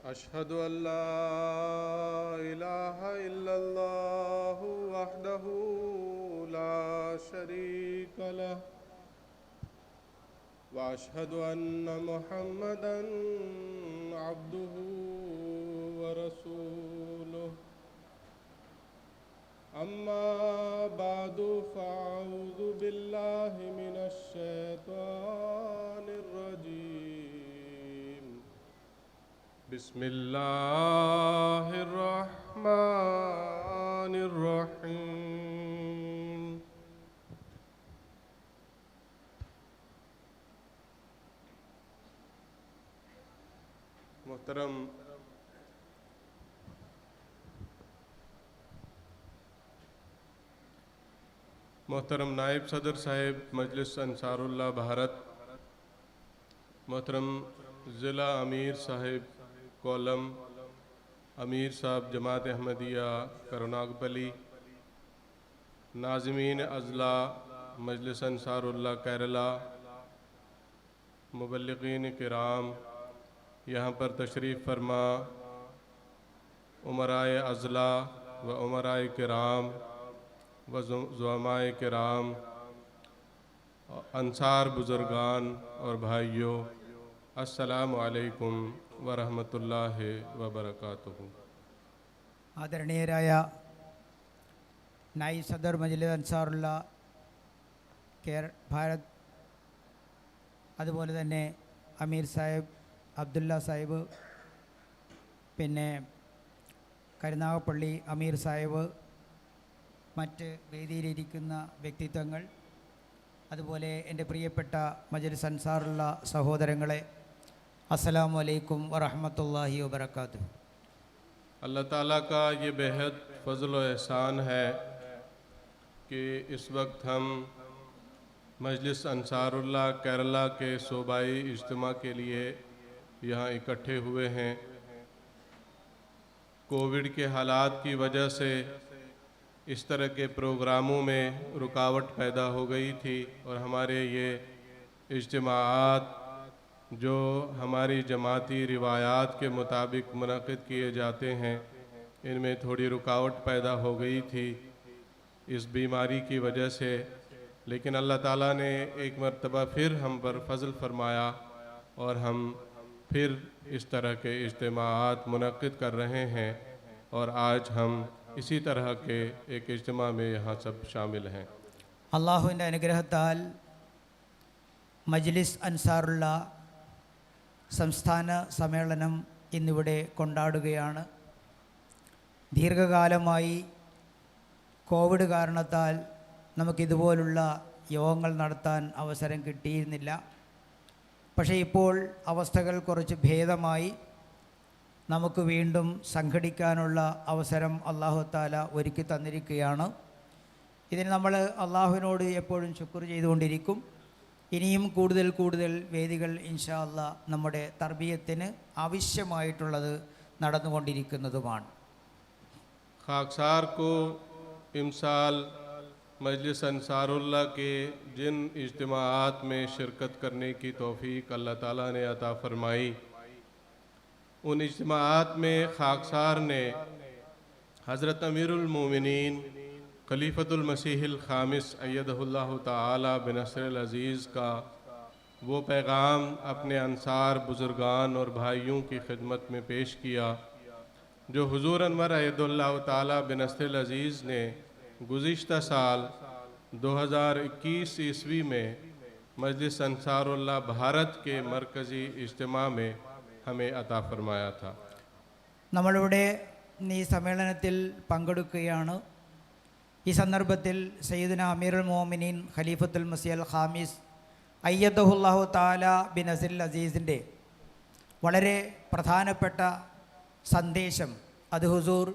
अशहदु अल्ला इलाहा इल्लल्लाह वहदहु ला शरीक लह व अशहदु अन्न मुहम्मदन अब्दुहु व रसूलुहु अम्मा बादु फ़अऊज़ु बिल्लाहि मिनश शैतानिर रजीम बिस्मिल्लाहिर रहमानिर रहीम। मोहतरम नायब सदर साहिब मजलिस अंसारुल्लाह भारत, मोहतरम ज़िला अमीर साहिब कोलम, अमीर साहब जमात अहमदिया करुनागपली, नाज़मीन अज़ला मजलिस अंसारुल्लाह केरला, मुबल्लिगीन किराम, यहाँ पर तशरीफ़ फरमा उमराए अज़ला व उमराए किराम व ज़ुअमाए किराम, अंसार बुज़ुर्गान और भाइयों, अस्सलामु अलैकुम व रहमतुल्लाहि व बरकातुहू। आदरणीयराय नाई सदर मजलिस അൻസാറുള്ള ഭാരത്, അതുപോലെ തന്നെ അമീർ സാഹിബ് അബ്ദുല്ല സാഹിബ്, പിന്നെ കരുനാഗപ്പള്ളി അമീർ സാഹിബ്, മറ്റ് വേദിയിലിരിക്കുന്ന വ്യക്തിത്വങ്ങൾ, അതുപോലെ എൻ്റെ പ്രിയപ്പെട്ട മജ്ലിസ് അൻസാറുള്ള സഹോദരങ്ങളെ, अस्सलामु अलैकुम व रहमतुल्लाहि व बरकातुहू। अल्लाह ताला का ये बेहद फ़ज़ल व एहसान है कि इस वक्त हम मजलिस अंसारुल्लाह केरला के सूबाई इज्तिमा के लिए यहाँ इकट्ठे हुए हैं। कोविड के हालात की वजह से इस तरह के प्रोग्रामों में रुकावट पैदा हो गई थी और हमारे ये इज्तिमाआत जो हमारी जमाती रिवायात के मुताबिक मुनक़िद किए जाते हैं, इनमें थोड़ी रुकावट पैदा हो गई थी इस बीमारी की वजह से। लेकिन अल्लाह ताला ने एक मरतबा फिर हम पर फ़ज़ल फ़रमाया और हम फिर इस तरह के इज्तिमाआत मुनक़िद कर रहे हैं और आज हम इसी तरह के एक इज्तिमा में यहाँ सब शामिल हैं। അള്ളാഹുവിൻ്റെ അനുഗ്രഹത്താൽ മജ്ലിസ് അൻസാറുള്ള സംസ്ഥാന സമ്മേളനം ഇന്നിവിടെ കൊണ്ടാടുകയാണ്. ദീർഘകാലമായി കോവിഡ് കാരണത്താൽ നമുക്കിതുപോലുള്ള യോഗങ്ങൾ നടത്താൻ അവസരം കിട്ടിയിരുന്നില്ല. പക്ഷേ ഇപ്പോൾ അവസ്ഥകൾ കുറച്ച് ഭേദമായി നമുക്ക് വീണ്ടും സംഘടിക്കാനുള്ള അവസരം അല്ലാഹു തആല ഒരുക്കി തന്നിരിക്കുകയാണ്. ഇതിന് നമ്മൾ അള്ളാഹുവിനോട് എപ്പോഴും ശുക്ർ ചെയ്തുകൊണ്ടിരിക്കും. ഇനിയും കൂടുതൽ കൂടുതൽ വേദികൾ ഇൻഷാ അല്ലാ നമ്മുടെ തർബിയത്തിന് ആവശ്യമായിട്ടുള്ളത് നടന്നുകൊണ്ടിരിക്കുന്നതുമാണ്. खाकसार को इमसाल मजलिस अंसारुल्लाह के जिन इज्तिमाआत में शिरकत करने की तौफ़ीक अल्लाह ताला ने अता फ़रमाई, उन इज्तिमाआत में खाकसार ने हज़रत अमीरुल मोमिनीन खलीफतुल मसीहिल खामिस अय्यदहुल्लाहु ताला बिनस्रिल अज़ीज़ का वो पैगाम अपने अंसार बुज़ुर्गान और भाइयों की खिदमत में पेश किया जो हुज़ूर अनवर अय्यदहुल्लाहु ताला बिनस्रिल अज़ीज़ ने गुज़िश्ता साल 2021 ईस्वी में मजलिस अंसारुल्लाह भारत के मरकज़ी इज्तिमा में हमें अता फ़रमाया था। നമ്മളിവിടെ ഈ സമ്മേളനത്തിൽ പങ്കെടുക്കുകയാണ്. ഈ സന്ദർഭത്തിൽ സയ്യിദുന അമീറുൽ മോമിനീൻ ഖലീഫത്തുൽ മസീഹുൽ ഖാമിസ് അയ്യദഹുല്ലാഹു തആല ബിനസ്രിൽ അസീസിൻ്റെ വളരെ പ്രധാനപ്പെട്ട സന്ദേശം അത് ഹുസൂർ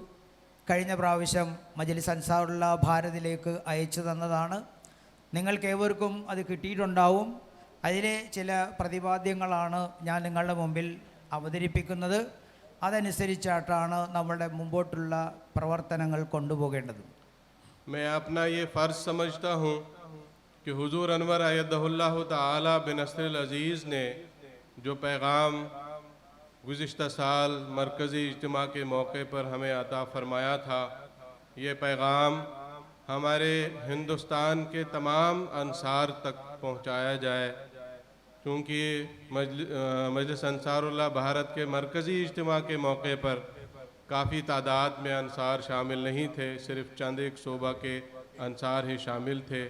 കഴിഞ്ഞ പ്രാവശ്യം മജ്ലിസ് അൻസാറുള്ള ഭാരതിലേക്ക് അയച്ചു തന്നതാണ്. നിങ്ങൾക്കേവർക്കും അത് കിട്ടിയിട്ടുണ്ടാവും. അതിലെ ചില പ്രതിപാദ്യങ്ങളാണ് ഞാൻ നിങ്ങളുടെ മുമ്പിൽ അവതരിപ്പിക്കുന്നത്. അതനുസരിച്ചായിട്ടാണ് നമ്മളുടെ മുമ്പോട്ടുള്ള പ്രവർത്തനങ്ങൾ കൊണ്ടുപോകേണ്ടത്. मैं अपना ये फ़र्ज़ समझता हूँ कि हुज़ूर अनवर अय्यदहुल्लाहु ताला बिनस्रिल अज़ीज़ ने जो पैगाम गुज़िश्ता साल मरकज़ी इज्तिमा के मौके पर हमें अता फ़रमाया था। ये पैगाम हमारे हिंदुस्तान के तमाम अंसार तक पहुँचाया जाए, क्योंकि मजलिस अंसारुल्लाह भारत के मरकज़ी इज्तिमा के मौके पर काफ़ी तादाद में अंसार शामिल नहीं थे, सिर्फ़ चंद एक शोबा के अंसार ही शामिल थे।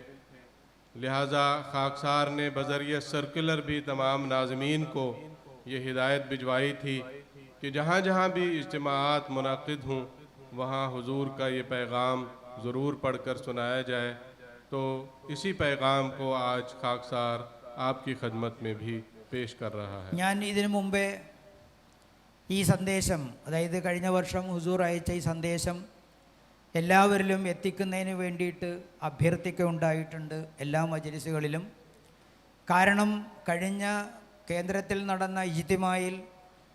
लिहाजा खाकसार ने बज़रिए सर्कुलर भी तमाम नाज़मीन को ये हिदायत भिजवाई थी कि जहाँ जहाँ भी इज्तिमाआत मुनक़िद हों वहाँ हुजूर का ये पैगाम ज़रूर पढ़कर सुनाया जाए। तो इसी पैगाम को आज खाकसार आपकी खदमत में भी पेश कर रहा है। ഞാൻ ഇതിനു മുമ്പേ ഈ സന്ദേശം, അതായത് കഴിഞ്ഞ വർഷം ഹുസൂർ അയച്ച ഈ സന്ദേശം എല്ലാവരിലും എത്തിക്കുന്നതിന് വേണ്ടിയിട്ട് അഭ്യർത്ഥിക്കുകയുണ്ടായിട്ടുണ്ട്, എല്ലാ മജ്‌ലിസുകളിലും. കാരണം കഴിഞ്ഞ കേന്ദ്രത്തിൽ നടന്ന ഇജ്തിമായിൽ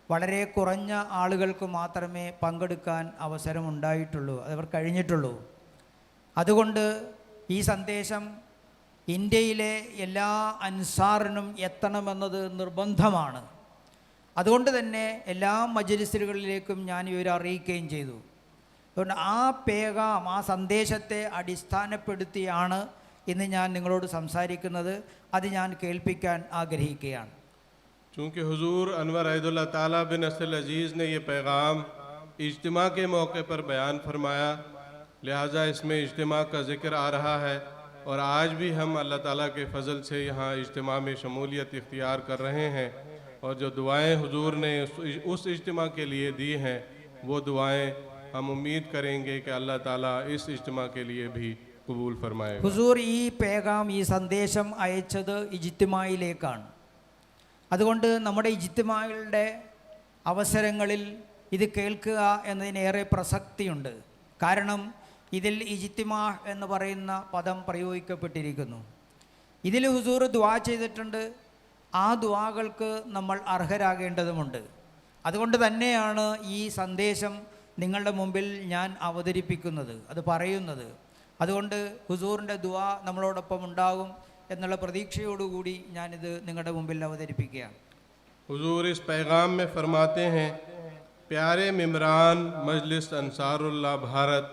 വളരെ കുറഞ്ഞ ആളുകൾക്ക് മാത്രമേ പങ്കെടുക്കാൻ അവസരമുണ്ടായിട്ടുള്ളൂ, അതവർ കഴിഞ്ഞിട്ടുള്ളൂ. അതുകൊണ്ട് ഈ സന്ദേശം ഇന്ത്യയിലെ എല്ലാ അൻസാറിനും എത്തണമെന്നത് നിർബന്ധമാണ്. അതുകൊണ്ട് തന്നെ എല്ലാ മജ്‌ലിസുകളിലേക്കും ഞാൻ ഇവരെ അറിയിക്കുകയും ചെയ്തു. അതുകൊണ്ട് ആ പേഗാം, ആ സന്ദേശത്തെ അടിസ്ഥാനപ്പെടുത്തിയാണ് ഇന്ന് ഞാൻ നിങ്ങളോട് സംസാരിക്കുന്നത്. അത് ഞാൻ കേൾപ്പിക്കാൻ ആഗ്രഹിക്കുകയാണ്. चूँकि हुजूर अनवर अहदुल्लाह ताला बिन असल अजीज़ ने यह पैगाम इज्तिमा के मौके पर बयान फरमाया, लिहाजा इसमें इज्तिमा का ज़िक्र आ रहा है। और आज भी हम अल्लाह ताला के फ़ज़ल से यहाँ इज्तिमा में शमूलियत इख्तियार कर रहे हैं, और जो दुआएं हुजूर ने उस इज्तिमा के लिए दी हैं वो दुआएं हम उम्मीद करेंगे कि अल्लाह ताला इस इज्तिमा के लिए भी कबूल फरमाएगा। ഹുസൂർ ഈ പേഗാം, ഈ സന്ദേശം അയച്ചത് ഇജ്തിമായിലേക്കാണ്. അതുകൊണ്ട് നമ്മുടെ ഇജ്തിമാകളുടെ അവസരങ്ങളിൽ ഇത് കേൾക്കുക എന്നതിനേറെ പ്രസക്തിയുണ്ട്. കാരണം ഇതിൽ ഇജ്തിമാ എന്ന് പറയുന്ന പദം പ്രയോഗിക്കപ്പെട്ടിരിക്കുന്നു. ഇതിൽ ഹുസൂർ ദുആ ചെയ്തിട്ടുണ്ട്. ആ ദുആകൾക്ക് നമ്മൾ അർഹരാകേണ്ടതുമുണ്ട്. അതുകൊണ്ട് തന്നെയാണ് ഈ സന്ദേശം നിങ്ങളുടെ മുമ്പിൽ ഞാൻ അവതരിപ്പിക്കുന്നത്, അത് പറയുന്നത്. അതുകൊണ്ട് ഹുസൂറിൻ്റെ ദുആ നമ്മളോടൊപ്പം ഉണ്ടാകും എന്നുള്ള പ്രതീക്ഷയോടുകൂടി ഞാനിത് നിങ്ങളുടെ മുമ്പിൽ അവതരിപ്പിക്കുകയാണ്. हुजूर इस पैगाम में फरमाते हैं, प्यारे मेम्बरान मजलिस अंसारुल्लाह भारत,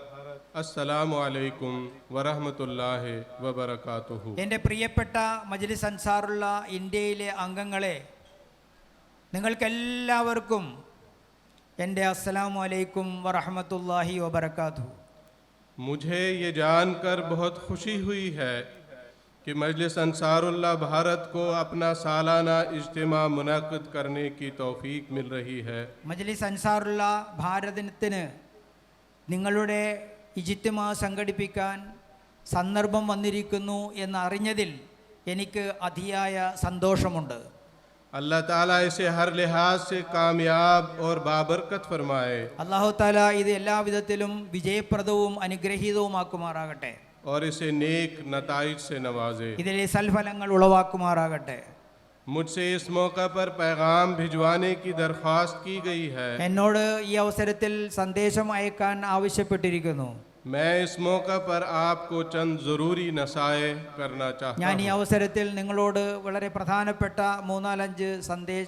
अस्सलामु अलैकुम वरहमतुल्लाहि वबरकातुहु। എൻ്റെ പ്രിയപ്പെട്ട മജ്‌ലിസ് അൻസാറുള്ള ഇന്ത്യയിലെ അംഗങ്ങളെ, നിങ്ങൾക്കെല്ലാവർക്കും എൻ്റെ അസ്സലാമു അലൈക്കും വറഹമത്തുല്ലാഹി വബറകാതുഹു. मुझे ये जानकर बहुत खुशी हुई है कि मजलिस अंसारुल्लाह भारत को अपना सालाना इज्तिमा मुनक़िद करने की तौफीक मिल रही है। മജ്‌ലിസ് അൻസാറുള്ള ഭാരതത്തിന് നിങ്ങളുടെ ഇജ്തിമാ സംഘടിപ്പിക്കാൻ സന്ദർഭം വന്നിരിക്കുന്നു എന്നറിഞ്ഞതിൽ എനിക്ക് അതിയായ സന്തോഷമുണ്ട്. अल्लाह ताला इसे हर लिहाज से कामयाब और बाबरकत फरमाए, അല്ലാഹു തആല ഇത് എല്ലാ വിധത്തിലും വിജയപ്രദവും അനുഗ്രഹീതവുമാക്കുമാറാകട്ടെ. और इसे नेक नताइज से नवाजे। ഇതിലെ സൽഫലങ്ങൾ ഉളവാക്കുമാറാകട്ടെ. मुझसे इस मौका पर पैगाम भिजवाने की दरख्वास्त की गई है। എന്നോട് ഈ അവസരത്തിൽ സന്ദേശം അയക്കാൻ ആവശ്യപ്പെട്ടിരിക്കുന്നു. मैं इस मौका पर आपको चंद ज़रूरी नसाए करना चाहता ഞാൻ ഈ हूँ। അവസരത്തിൽ നിങ്ങളോട് വളരെ പ്രധാനപ്പെട്ട 3-4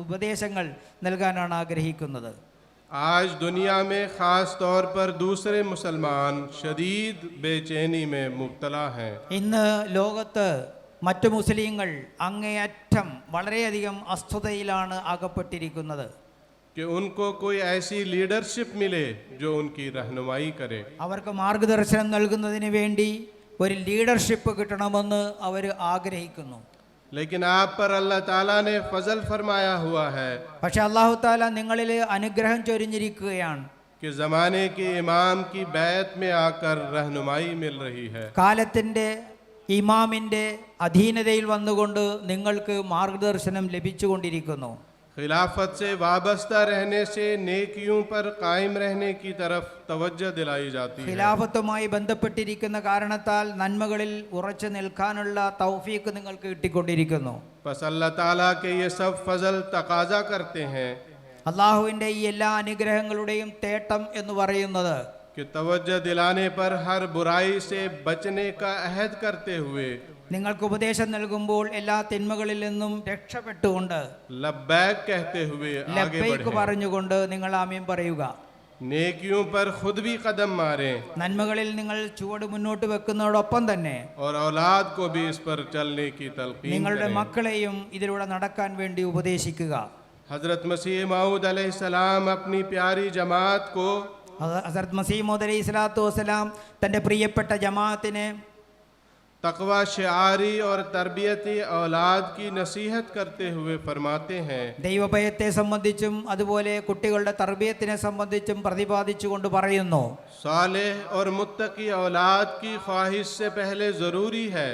ഉപദേശങ്ങൾ നൽകാനാണ് ആഗ്രഹിക്കുന്നത്. आज दुनिया में ख़ास तौर पर दूसरे मुसलमान शदीद बेचैनी में मुब्तला हैं। ഇന്ന് ലോകത്ത് മറ്റു മുസ്ലിങ്ങൾ അങ്ങേയറ്റം വളരെയധികം അസ്വസ്ഥതയിലാണ് അകപ്പെട്ടിരിക്കുന്നത്. कि उनको कोई ऐसी लीडरशिप मिले जो उनकी रहनुमाई करे। അവർക്ക് മാർഗദർശനം നൽകുന്നതിന് വേണ്ടി ഒരു ലീഡർഷിപ്പ് കിട്ടണമെന്ന് അവർ ആഗ്രഹിക്കുന്നു. लेकिन आप पर अल्लाह ताला ने फजल फरमाया हुआ है പക്ഷെ അല്ലാഹു തആല നിങ്ങളിൽ അനുഗ്രഹം ചൊരിഞ്ഞിരിക്കുകയാണ്. कि ज़माने के इमाम की बैत में आकर रहनुमाई मिल रही है। കാലത്തിൻ്റെ ഇമാമിൻ്റെ അധീനതയിൽ വന്നുകൊണ്ട് നിങ്ങൾക്ക് മാർഗദർശനം ലഭിച്ചുകൊണ്ടിരിക്കുന്നു. खिलाफत से वाबस्ता रहने से नेकियों पर कायम रहने की तरफ तवज्जो दिलाई जाती है। ഖിലാഫത്തുമായി ബന്ധപ്പെട്ടിരിക്കുന്ന കാരണത്താൽ നന്മകളിൽ ഉറച്ചു നിൽക്കാനുള്ള തൗഫീക്ക് നിങ്ങൾക്ക് കിട്ടിക്കൊണ്ടിരിക്കുന്നു. बस अल्लाह ताला के ये सब फजल तकाजा करते हैं അള്ളാഹുവിൻ്റെ ഈ എല്ലാ അനുഗ്രഹങ്ങളുടെയും തേട്ടം എന്ന് പറയുന്നത് कि तवज्जो दिलाने पर हर बुराई से बचने का अहद करते हुए നിങ്ങൾക്ക് ഉപദേശം നൽകുമ്പോൾ എല്ലാ തിന്മകളിൽ നിന്നും രക്ഷപ്പെട്ടുകൊണ്ട് लब्बैक कहते हुए आगे ലബ്ബൈക്ക് बढ़ें, പറഞ്ഞുകൊണ്ട് നിങ്ങൾ ആമീൻ പറയുക. नेकियों पर खुद भी कदम मारें നന്മകളിൽ നിങ്ങൾ ചുവട് മുന്നോട്ട് വെക്കുന്നതോടൊപ്പം തന്നെ और औलाद को भी इस पर चलने की तलकीन നിങ്ങളുടെ करें। മക്കളെയും ഇതിലൂടെ നടക്കാൻ വേണ്ടി ഉപദേശിക്കുക. हजरत मसीह मऊद अलैहिस्सलाम अपनी प्यारी जमात को ഹസരത്ത് മസീഹ് മൗഊദ് അലൈഹി സ്വലാത്തു വസ്സലാം തൻ്റെ പ്രിയപ്പെട്ട ജമാഅത്തിനെ तकवा शिआरी और तरबियती औलाद की नसीहत करते हुए फरमाते हैं, ദൈവഭയത്തെ സംബന്ധിച്ചും അതുപോലെ കുട്ടികളുടെ തർബിയത്തിനെ സംബന്ധിച്ചും പ്രതിപാദിച്ചുകൊണ്ട് പറയുന്നു, सालेह और मुत्तकी औलाद की ख्वाहिश से पहले ज़रूरी है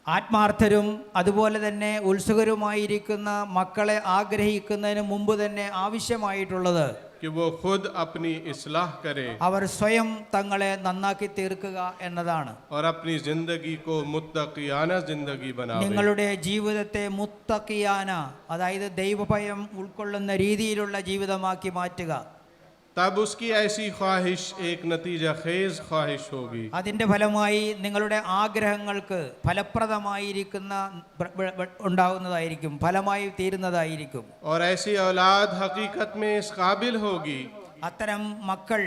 ആത്മാർത്ഥരും അതുപോലെ തന്നെ ഉത്സുകരുമായിരിക്കുന്ന മക്കളെ ആഗ്രഹിക്കുന്നതിന് മുമ്പ് തന്നെ ആവശ്യമായിട്ടുള്ളത് कि वो खुद अपनी इस्लाह करे അവർ സ്വയം തങ്ങളെ നന്നാക്കി തീർക്കുക എന്നതാണ്. और अपनी ज़िंदगी को मुत्तकियाना ज़िंदगी बनावे। നിങ്ങളുടെ ജീവിതത്തെ മുത്തഖിയാന, അതായത് ദൈവഭയം ഉൾക്കൊള്ളുന്ന രീതിയിലുള്ള ജീവിതമാക്കി മാറ്റുക. तब उसकी ऐसी ख्वाहिश एक नतीजा खेज ख्वाहिश होगी അതിൻ്റെ ഫലമായി നിങ്ങളുടെ ആഗ്രഹങ്ങൾക്ക് ഫലപ്രദമായിരിക്കുന്ന ഉണ്ടാകുന്നതായിരിക്കും, ഫലമായി തീരുന്നതായിരിക്കും. और ऐसी औलाद हकीकत में इस काबिल होगी അത്തരം മക്കൾ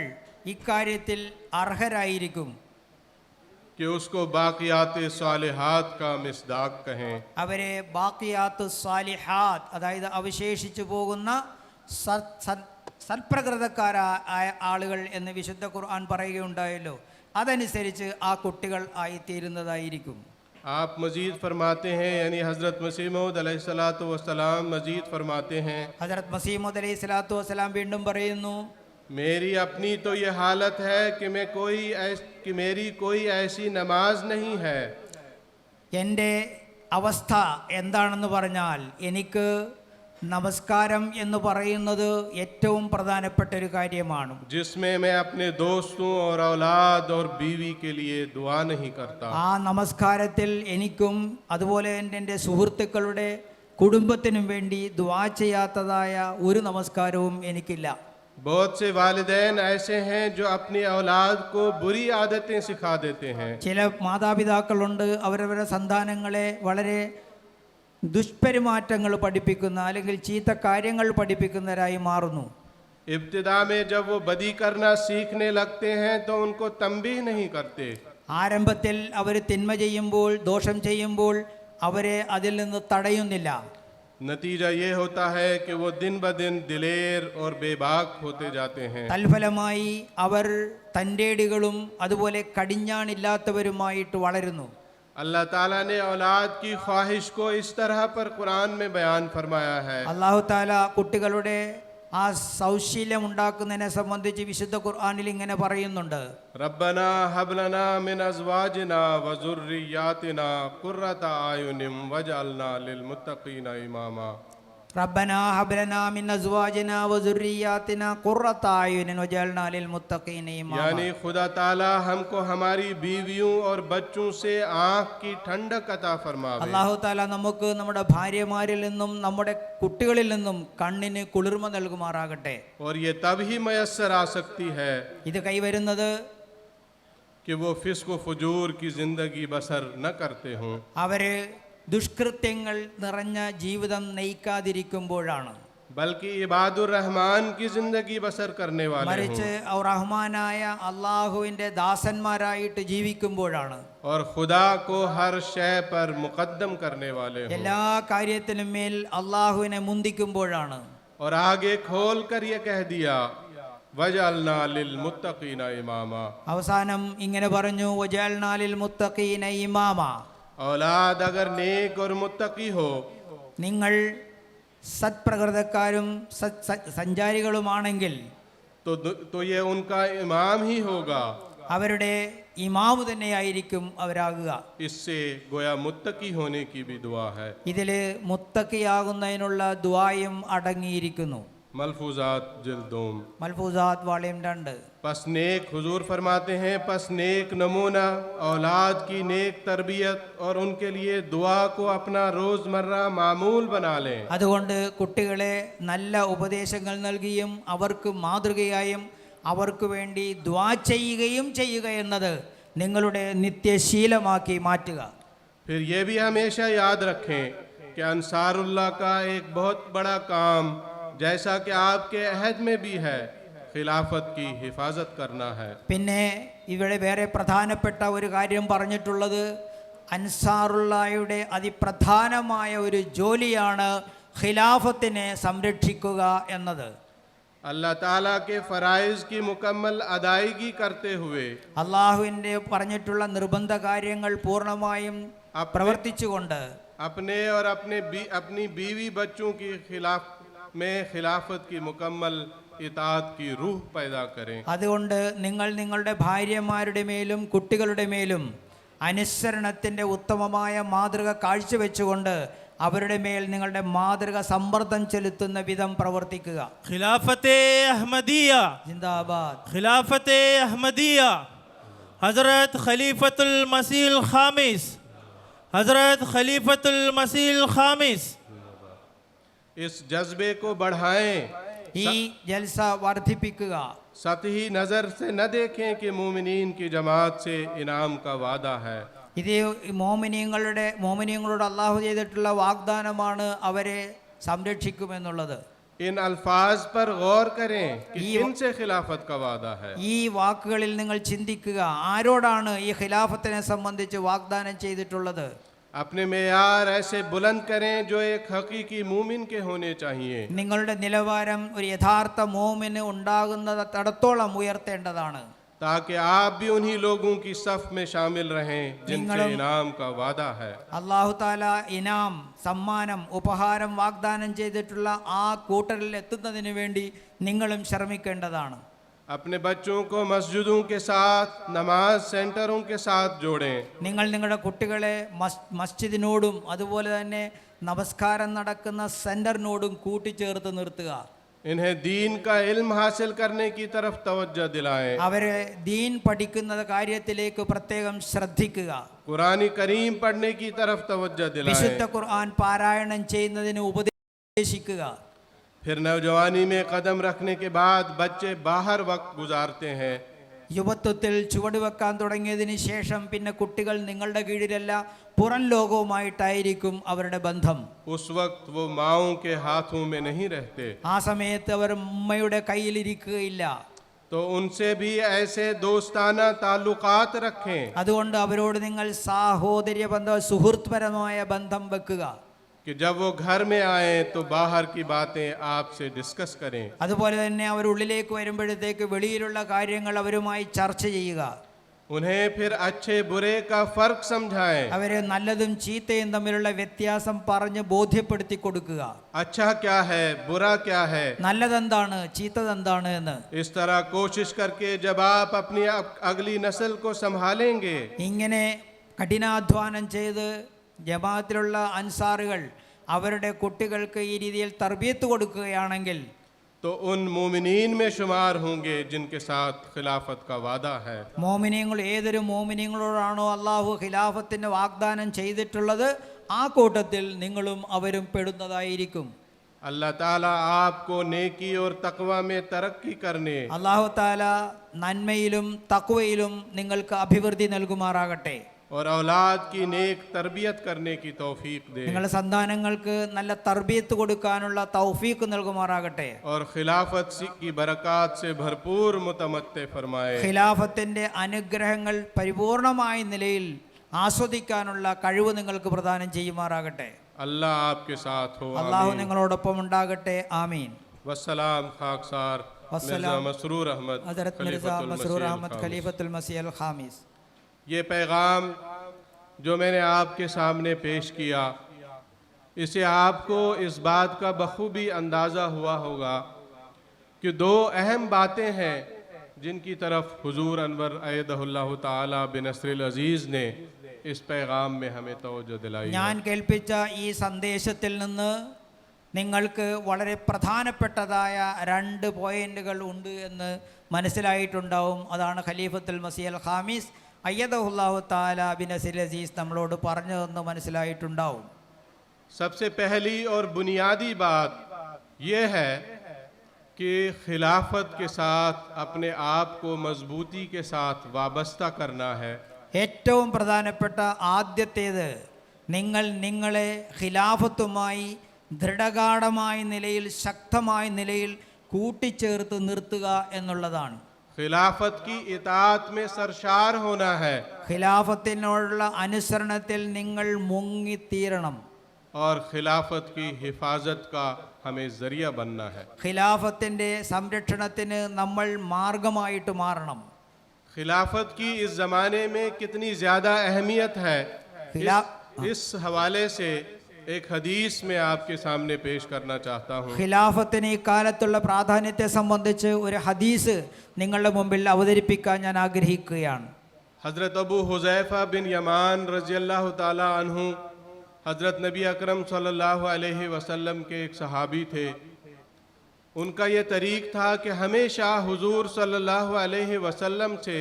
ഇക്കാര്യത്തിൽ അർഹരായിരിക്കും. कि उसको बाक़ियात सालिहात का मिस्दाक कहें। അവരെ ബാക്കിയാത്ത് സാലിഹാത്ത്, അതായത് അവശേഷിച്ചു പോകുന്ന സൽപ്രകൃതക്കാരായ ആളുകൾ എന്ന് വിശുദ്ധ ഖുർആൻ പറയുകയുണ്ടായല്ലോ, അതനുസരിച്ച് ആ കുട്ടികൾ ആയിത്തീരുന്നതായിരിക്കും. आप मजीद फरमाते हैं, यानी हज़रत मसीह मऊद अलैहिस्सलातु वस्सलाम मजीद फरमाते हैं, ഹദരത്ത് മസീഹ് മൗഊദ് അലൈഹി സ്വലാത്തു വസ്സലാം വീണ്ടും പറയുന്നു, मेरी अपनी तो ये हालत है कि मेरी कोई ऐसी नमाज नहीं है എൻ്റെ അവസ്ഥ എന്താണെന്ന് പറഞ്ഞാൽ എനിക്ക് നമസ്കാരം എന്ന് പറയുന്നത് ഏറ്റവും പ്രധാനപ്പെട്ട ഒരു കാര്യമാണ്, जिसमें मैं अपने दोस्तों और औलाद और बीवी के लिए दुआ नहीं करता। ആ നമസ്കാരത്തിൽ എനിക്കും അതുപോലെ എൻ്റെ സുഹൃത്തുക്കളുടെ കുടുംബത്തിനും വേണ്ടി ദുആ ചെയ്യാത്തതായ ഒരു നമസ്കാരവും എനിക്കില്ല. बहुत से वालिदैन ऐसे हैं जो अपनी औलाद को बुरी आदतें सिखा देते हैं। ചില മാതാപിതാക്കളുണ്ട്, അവരവരുടെ സന്താനങ്ങളെ വളരെ ദുഷ്പെരുമാറ്റങ്ങൾ പഠിപ്പിക്കുന്ന അല്ലെങ്കിൽ ചീത്ത കാര്യങ്ങൾ പഠിപ്പിക്കുന്നവരായി മാറുന്നു. इब्तिदा में जब वो बदी करना सीखने लगते हैं तो उनको तंबीह नहीं करते। ആരംഭത്തിൽ അവർ തിന്മ ചെയ്യുമ്പോൾ, ദോഷം ചെയ്യുമ്പോൾ അവരെ അതിൽ നിന്ന് തടയുന്നില്ല. नतीजा ये होता है कि वो दिन ब दिन दिलेर और बेबाक होते जाते हैं। തൽഫലമായി അവർ തൻ്റെടികളും അതുപോലെ കടിഞ്ഞാണില്ലാത്തവരുമായിട്ട് വളരുന്നു. अल्लाह ताला ने औलाद की ख्वाहिश को इस तरह पर कुरान में बयान फरमाया है। അല്ലാഹു തആല കുട്ടികളുടെ ആ സൗശീല്യം ഉണ്ടാക്കുന്നതിനെ സംബന്ധിച്ച് വിശുദ്ധ ഖുർആനിൽ ഇങ്ങനെ പറയുന്നുണ്ട്, रब्बना हबलना मिन अज़वाजिना व ज़ुर्रिय्यातिना क़ुर्रता आयुनिम वजअलना लिलमुत्तक़ीना इमामा। റബ്ബനാ ഹബ്ലനാ മിൻ അസ്വാജിനാ വസുർരിയാതിനാ ഖുർറത അയുനിൻ വജഅൽനാ ലിൽ മുത്തഖീന ഇമാമാ. यानी खुदा ताला हमको हमारी बीवियों और बच्चों से आँख की ठंडक अता फरमावे। അല്ലാഹു തആല നമുക്ക് നമ്മുടെ ഭാര്യമാരിൽ നിന്നും നമ്മുടെ കുട്ടികളിൽ നിന്നും കണ്ണിന് കുളിർമ നൽകുമാറാകട്ടെ. और ये तब ही मयस्सर आ सकती है ഇത് കൈവരുന്നത് कि वो फिस्क व फुजूर की ज़िंदगी बसर न करते हों, അവര് ദുഷ്കൃത്യങ്ങൾ നിറഞ്ഞ ജീവിതം നയിക്കാതിരിക്കുമ്പോഴാണ്, बल्कि इबादुर रहमान की ज़िंदगी बसर करने वाले മറിച്ച് हों റഹ്മാനായ അള്ളാഹുവിൻ്റെ ദാസന്മാരായിട്ട് ജീവിക്കുമ്പോഴാണ്, और खुदा को हर शय पर मुकद्दम करने वाले हों। എല്ലാ കാര്യത്തിനും മേൽ അള്ളാഹുവിനെ മുന്തിക്കുമ്പോഴാണ്. और आगे खोल कर ये कह दिया वजअलना लिल मुत्तक़ीना इमामा। അവസാനം ഇങ്ങനെ പറഞ്ഞു, വജഅൽനാ ലിൽ മുത്തഖീന ഇമാമ. औलाद अगर नेक और मुत्तकी हो നിങ്ങൾ സത്പ്രകൃതക്കാരും സഞ്ചാരികളുമാണെങ്കിൽ तो ये उनका इमाम ही होगा। അവരുടെ ഇമാമു തന്നെയായിരിക്കും അവരാകുക. इससे गोया मुत्तकी होने की भी दुआ है। ഇതിൽ മുത്തക്കിയാകുന്നതിനുള്ള ദുആയും അടങ്ങിയിരിക്കുന്നു. मलफूजात जिल्दोम। മൽഫൂസാത്ത് വാള്യം 2. पस नेक हुजूर फरमाते हैं, पस नेक नमूना औलाद की नेक तरबियत और उनके लिए दुआ को अपना रोज़मर्रा मामूल बना लें। അതുകൊണ്ട് കുട്ടികളെ നല്ല ഉപദേശങ്ങൾ നൽകിയും അവർക്ക് മാതൃകയായും അവർക്ക് വേണ്ടി ദുആ ചെയ്യുക എന്നത് നിങ്ങളുടെ നിത്യശീലമാക്കി മാറ്റുക. फिर ये भी हमेशा याद रखें कि अंसारुल्लाह का एक बहुत बड़ा काम, जैसा कि आपके अहद में भी है, खिलाफत की हिफाजत करना है। പിന്നെ ഇവിടെ വേറെ പ്രധാനപ്പെട്ട ഒരു കാര്യം പറഞ്ഞിട്ടുള്ളത് അൻസാറുള്ളായുടെ അതിപ്രധാനമായ ഒരു ജോലിയാണ് ഖിലാഫത്തിനെ സംരക്ഷിക്കുക എന്നത്. अल्लाह ताला के फ़राइज़ की मुकम्मल अदायगी करते हुए അള്ളാഹുവിൻ്റെ പറഞ്ഞിട്ടുള്ള നിർബന്ധ കാര്യങ്ങൾ പൂർണ്ണമായും പ്രവർത്തിച്ചുകൊണ്ട് अपने और अपनी बीवी बच्चों की खिलाफत की मुकम्मल इताअत की रूह पैदा करें। അതുകൊണ്ട് നിങ്ങൾ നിങ്ങളുടെ ഭാര്യമാരുടെ മേലും കുട്ടികളുടെ മേലും അനുസരണത്തിൻ്റെ ഉത്തമമായ മാതൃക കാഴ്ചവെച്ചുകൊണ്ട് അവരുടെ മേൽ നിങ്ങളുടെ മാതൃക സമ്മർദ്ദം ചെലുത്തുന്ന വിധം പ്രവർത്തിക്കുക. खिलाफत अहमदिया ജിന്ദാബാദ്. खिलाफत अहमदिया हज़रत खलीफतुल मसीह खामिस हज़रत खलीफतुल मसीह खामिस इस जज्बे को बढ़ाएं। ഈ ജൽസ വർദ്ധിപ്പിക്കുക. सतही नज़र से न देखें कि मोमिनीन की जमात से इनाम का वादा है। ഇത് മോമിനിയങ്ങളോട് അള്ളാഹു ചെയ്തിട്ടുള്ള വാഗ്ദാനമാണ് അവരെ സംരക്ഷിക്കുമെന്നുള്ളത്. इन अल्फाज पर गौर करें कि इनसे खिलाफत का वादा है। ഈ വാക്കുകളിൽ നിങ്ങൾ ചിന്തിക്കുക, ആരോടാണ് ഈ ഖിലാഫത്തിനെ സംബന്ധിച്ച് വാഗ്ദാനം ചെയ്തിട്ടുള്ളത്. अपने मेयार ऐसे बुलंद करें जो एक हकीकी मोमिन के होने चाहिए। നിങ്ങളുടെ നിലവാരം ഒരു യഥാർത്ഥ മോമിന് ഉണ്ടാകുന്നിടത്തോളം ഉയർത്തേണ്ടതാണ്. ताकि आप भी उन्हीं लोगों की सफ में शामिल रहें जिनसे इनाम का वादा है। അള്ളാഹു താല ഇനാം, സമ്മാനം, ഉപഹാരം വാഗ്ദാനം ചെയ്തിട്ടുള്ള ആ കൂട്ടരിൽ എത്തുന്നതിന് വേണ്ടി നിങ്ങളും ശ്രമിക്കേണ്ടതാണ്. अपने बच्चों को मस्जिदों के साथ, नमाज सेंटरों के साथ जोड़ें। നിങ്ങൾ നിങ്ങളുടെ കുട്ടികളെ മസ്ജിദിനോടും അതുപോലെ തന്നെ നമസ്കാരം നടക്കുന്ന സെന്ററിനോടും കൂട്ടിച്ചേർത്ത് നിർത്തുക. इन्हें दीन का इल्म हासिल करने की तरफ तवज्जो दिलाएं। അവരെ ദീൻ പഠിക്കുന്ന കാര്യത്തിലേക്ക് പ്രത്യേകം ശ്രദ്ധിക്കുക. कुरानी करीम पढ़ने की तरफ तवज्जो വിശുദ്ധ दिलाएं। ഖുർആൻ പാരായണം ചെയ്യുന്നതിന് ഉപദേശിക്കുക. फिर नौजवानी में कदम रखने के बाद बच्चे बाहर वक्त गुजारते हैं। യുവത്വത്തിൽ ചുവടുവെക്കാൻ തുടങ്ങിയതിന് ശേഷം പിന്നെ കുട്ടികൾ നിങ്ങളുടെ കീഴിലല്ല, പുറം ലോകവുമായിട്ടായിരിക്കും അവരുടെ ബന്ധം. उस वक्त वो माओं के हाथों में नहीं रहते। ആ സമയത്ത് അവർ ഉമ്മയുടെ കയ്യിലിരിക്കുകയില്ല. तो उनसे भी ऐसे दोस्ताना ताल्लुकात रखें അതുകൊണ്ട് അവരോട് നിങ്ങൾ സാഹോദര്യ ബന്ധം, സുഹൃത്പരമായ ബന്ധം വെക്കുക. कि जब वो घर में आए तो बाहर की बातें आपसे डिस्कस करें। അതുപോലെ തന്നെ അവർ ഉള്ളിലേക്ക് വരുമ്പോഴത്തേക്ക് വെളിയിലുള്ള കാര്യങ്ങൾ അവരുമായി ചർച്ച ചെയ്യുക. उन्हें फिर अच्छे बुरे का फर्क समझाएं। അവരെ നല്ലതും ചീത്തയും തമ്മിലുള്ള വ്യത്യാസം പറഞ്ഞ് ബോധ്യപ്പെടുത്തി കൊടുക്കുക. अच्छा क्या है, बुरा क्या है। നല്ലതെന്താണ് ചീത്തതെന്താണ് എന്ന്. इस तरह कोशिश करके जब आप अपनी अगली नस्ल को संभालेंगे ഇങ്ങനെ കഠിനാധ്വാനം ചെയ്ത് ജമാഅത്തിലുള്ള അൻസാറുകൾ അവരുടെ കുട്ടികൾക്ക് ഈ രീതിയിൽ തർബീയത്ത് കൊടുക്കുകയാണെങ്കിൽ तो उन मोमिनीन में शुमार होंगे जिनके साथ खिलाफत का वादा है। മോമിനിയങ്ങൾ ഏതൊരു മോമിനിയങ്ങളോടാണോ അള്ളാഹു ഖിലാഫത്തിന് വാഗ്ദാനം ചെയ്തിട്ടുള്ളത് ആ കൂട്ടത്തിൽ നിങ്ങളും അവരും പെടുന്നതായിരിക്കും. अल्लाह ताला आपको नेकी और तकवा में तरक्की करने അള്ളാഹു താല നന്മയിലും തഖ്വയിലും നിങ്ങൾക്ക് അഭിവൃദ്ധി നൽകുമാറാകട്ടെ. और औलाद की नेक तरबियत करने की तौफीक दे നിങ്ങളുടെ സന്താനങ്ങൾക്ക് നല്ല തർബീയത്ത് കൊടുക്കാനുള്ള തൗഫീഖ് നൽകുമാറാകട്ടെ. और खिलाफत की बरक़ात से भरपूर मुतमत्ते फरमाए। ഖിലാഫത്തിന്റെ അനുഗ്രഹങ്ങൾ പരിപൂർണമായ നിലയിൽ ആസ്വദിക്കാനുള്ള കഴിവ് നിങ്ങൾക്ക് പ്രദാനം ചെയ്യുമാറാകട്ടെ. अल्लाह आपके साथ हो। അള്ളാഹു आमीन। നിങ്ങളോടൊപ്പം ഉണ്ടാകട്ടെ. ആമീൻ. वस्सलाम खाकसार मिर्ज़ा मसरूर अहमद ഹദരത്ത് മിർസ खलीफतुल മസ്റൂർ मसीह അഹമ്മദ് अल-खामिस। ഖലീഫത്തുൽ മസീഹ് അൽ ഖാമിസ്. ये पैगाम जो मैंने आपके सामने पेश किया, इसे आपको इस बात का बखूबी अंदाज़ा हुआ होगा कि दो अहम बातें हैं जिनकी तरफ हुजूर अनवर अयदहुल्लाहु ताला बिनस्रिल अज़ीज़ ने इस पैगाम में हमें तवज्जो दिलाई है। ഞാൻ കേൾപ്പിച്ച ഈ സന്ദേശത്തിൽ നിന്ന് നിങ്ങൾക്ക് വളരെ പ്രധാനപ്പെട്ടതായ 2 പോയിന്റുകൾ ഉണ്ട് എന്ന് മനസ്സിലായിട്ടുണ്ടാവും. അതാണ് ഖലീഫത്തുൽ മസീഹ് അൽ ഖാമിസ് അയ്യദഹുല്ലാഹു തആല ബിനസ്രിൽ അസീസ് നമ്മളോട് പറഞ്ഞതെന്ന് മനസ്സിലായിട്ടുണ്ടാവും. सबसे पहली और बुनियादी बात यह है कि खिलाफत के साथ अपने आप को मजबूती के साथ वाबस्ता करना है। ഏറ്റവും പ്രധാനപ്പെട്ട ആദ്യത്തേത് നിങ്ങൾ നിങ്ങളെ ഖിലാഫത്തുമായി ദൃഢഗാഠമായ നിലയിൽ ശക്തമായ നിലയിൽ കൂട്ടിച്ചേർത്ത് നിർത്തുക എന്നുള്ളതാണ്. खिलाफत की इताअत में सरशार होना है ഖിലാഫത്തിനോടുള്ള അനുസരണത്തിൽ നിങ്ങൾ മുങ്ങിത്തീരണം. और खिलाफत की हिफाजत का हमें जरिया बनना है. ഖിലാഫത്തിൻ്റെ സംരക്ഷണത്തിന് നമ്മൾ മാർഗമായിട്ട് മാറണം. खिलाफत की इस ज़माने में कितनी ज़्यादा अहमियत है, इस हवाले से एक हदीस में आपके सामने पेश करना चाहता हूँ. ഖിലാഫത്തിന് ഈ കാലത്തുള്ള പ്രാധാന്യത്തെ സംബന്ധിച്ച് ഒരു ഹദീസ് നിങ്ങളുടെ മുമ്പിൽ അവതരിപ്പിക്കാൻ ഞാൻ ആഗ്രഹിക്കുകയാണ്. हज़रत अबू हुज़ैफ़ा बिन यमान रज़ी अल्लाह ताला अन्हु हज़रत नबी अकरम सल्लल्लाहु अलैहि वसल्लम के एक सहाबी थे. उनका ये तरीक़ था कि हमेशा हुज़ूर सल्लल्लाहु अलैहि वसल्लम से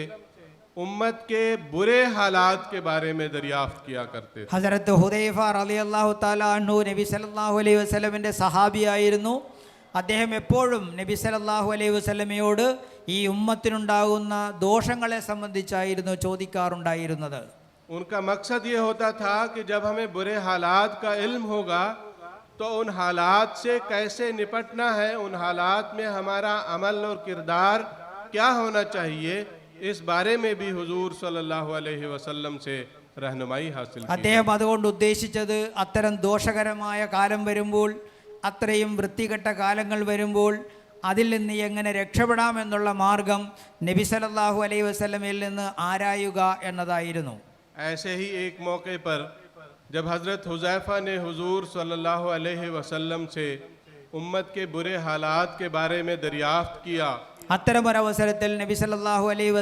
उम्मत के बुरे हालात के बारे में दरियाफ्त किया करते थे. ഹസരത്ത് ഹുദൈഫ റളിയല്ലാഹു തആല അൻഹു നബി സല്ലല്ലാഹു അലൈഹി വസല്ലമിൻ്റെ സഹാബിയായിരുന്നു. അദ്ദേഹം എപ്പോഴും നബി സല്ലല്ലാഹു അലൈഹി വസല്ലമയോട് ഈ ഉമ്മത്തിനുണ്ടാകുന്ന ദോഷങ്ങളെ സംബന്ധിച്ചായിരുന്നു ചോദിക്കാറുണ്ടായിരുന്നത്. उनका मकसद ये होता था कि जब हमें बुरे हालात का इल्म होगा तो उन हालात से कैसे निपटना है, उन हालात में हमारा अमल और किरदार क्या होना चाहिए, इस बारे में भी हुजूर सल्लल्लाहु अलैहि वसल्लम से रहनुमाई हासिल की. അദ്ദേഹം അതുകൊണ്ട് ഉദ്ദേശിച്ചത് അത്തരം ദോഷകരമായ കാലം വരുമ്പോൾ, അത്രയും വൃത്തികെട്ട കാലങ്ങൾ വരുമ്പോൾ അതിൽ നിന്ന് എങ്ങനെ രക്ഷപ്പെടാമെന്നുള്ള മാർഗം നബി സല്ലല്ലാഹു അലൈഹി വസല്ലമയിൽ നിന്ന് ആരായുക എന്നതായിരുന്നു. ऐसे ही एक मौके पर जब हज़रत हुज़ैफ़ा ने हुजूर सल्लल्लाहु अलैहि वसल्लम से उम्मत के बुरे हालात के बारे में दरियाफ्त किया, അത്തരമൊരവസരത്തിൽ നബി സല്ലല്ലാഹു അലൈഹി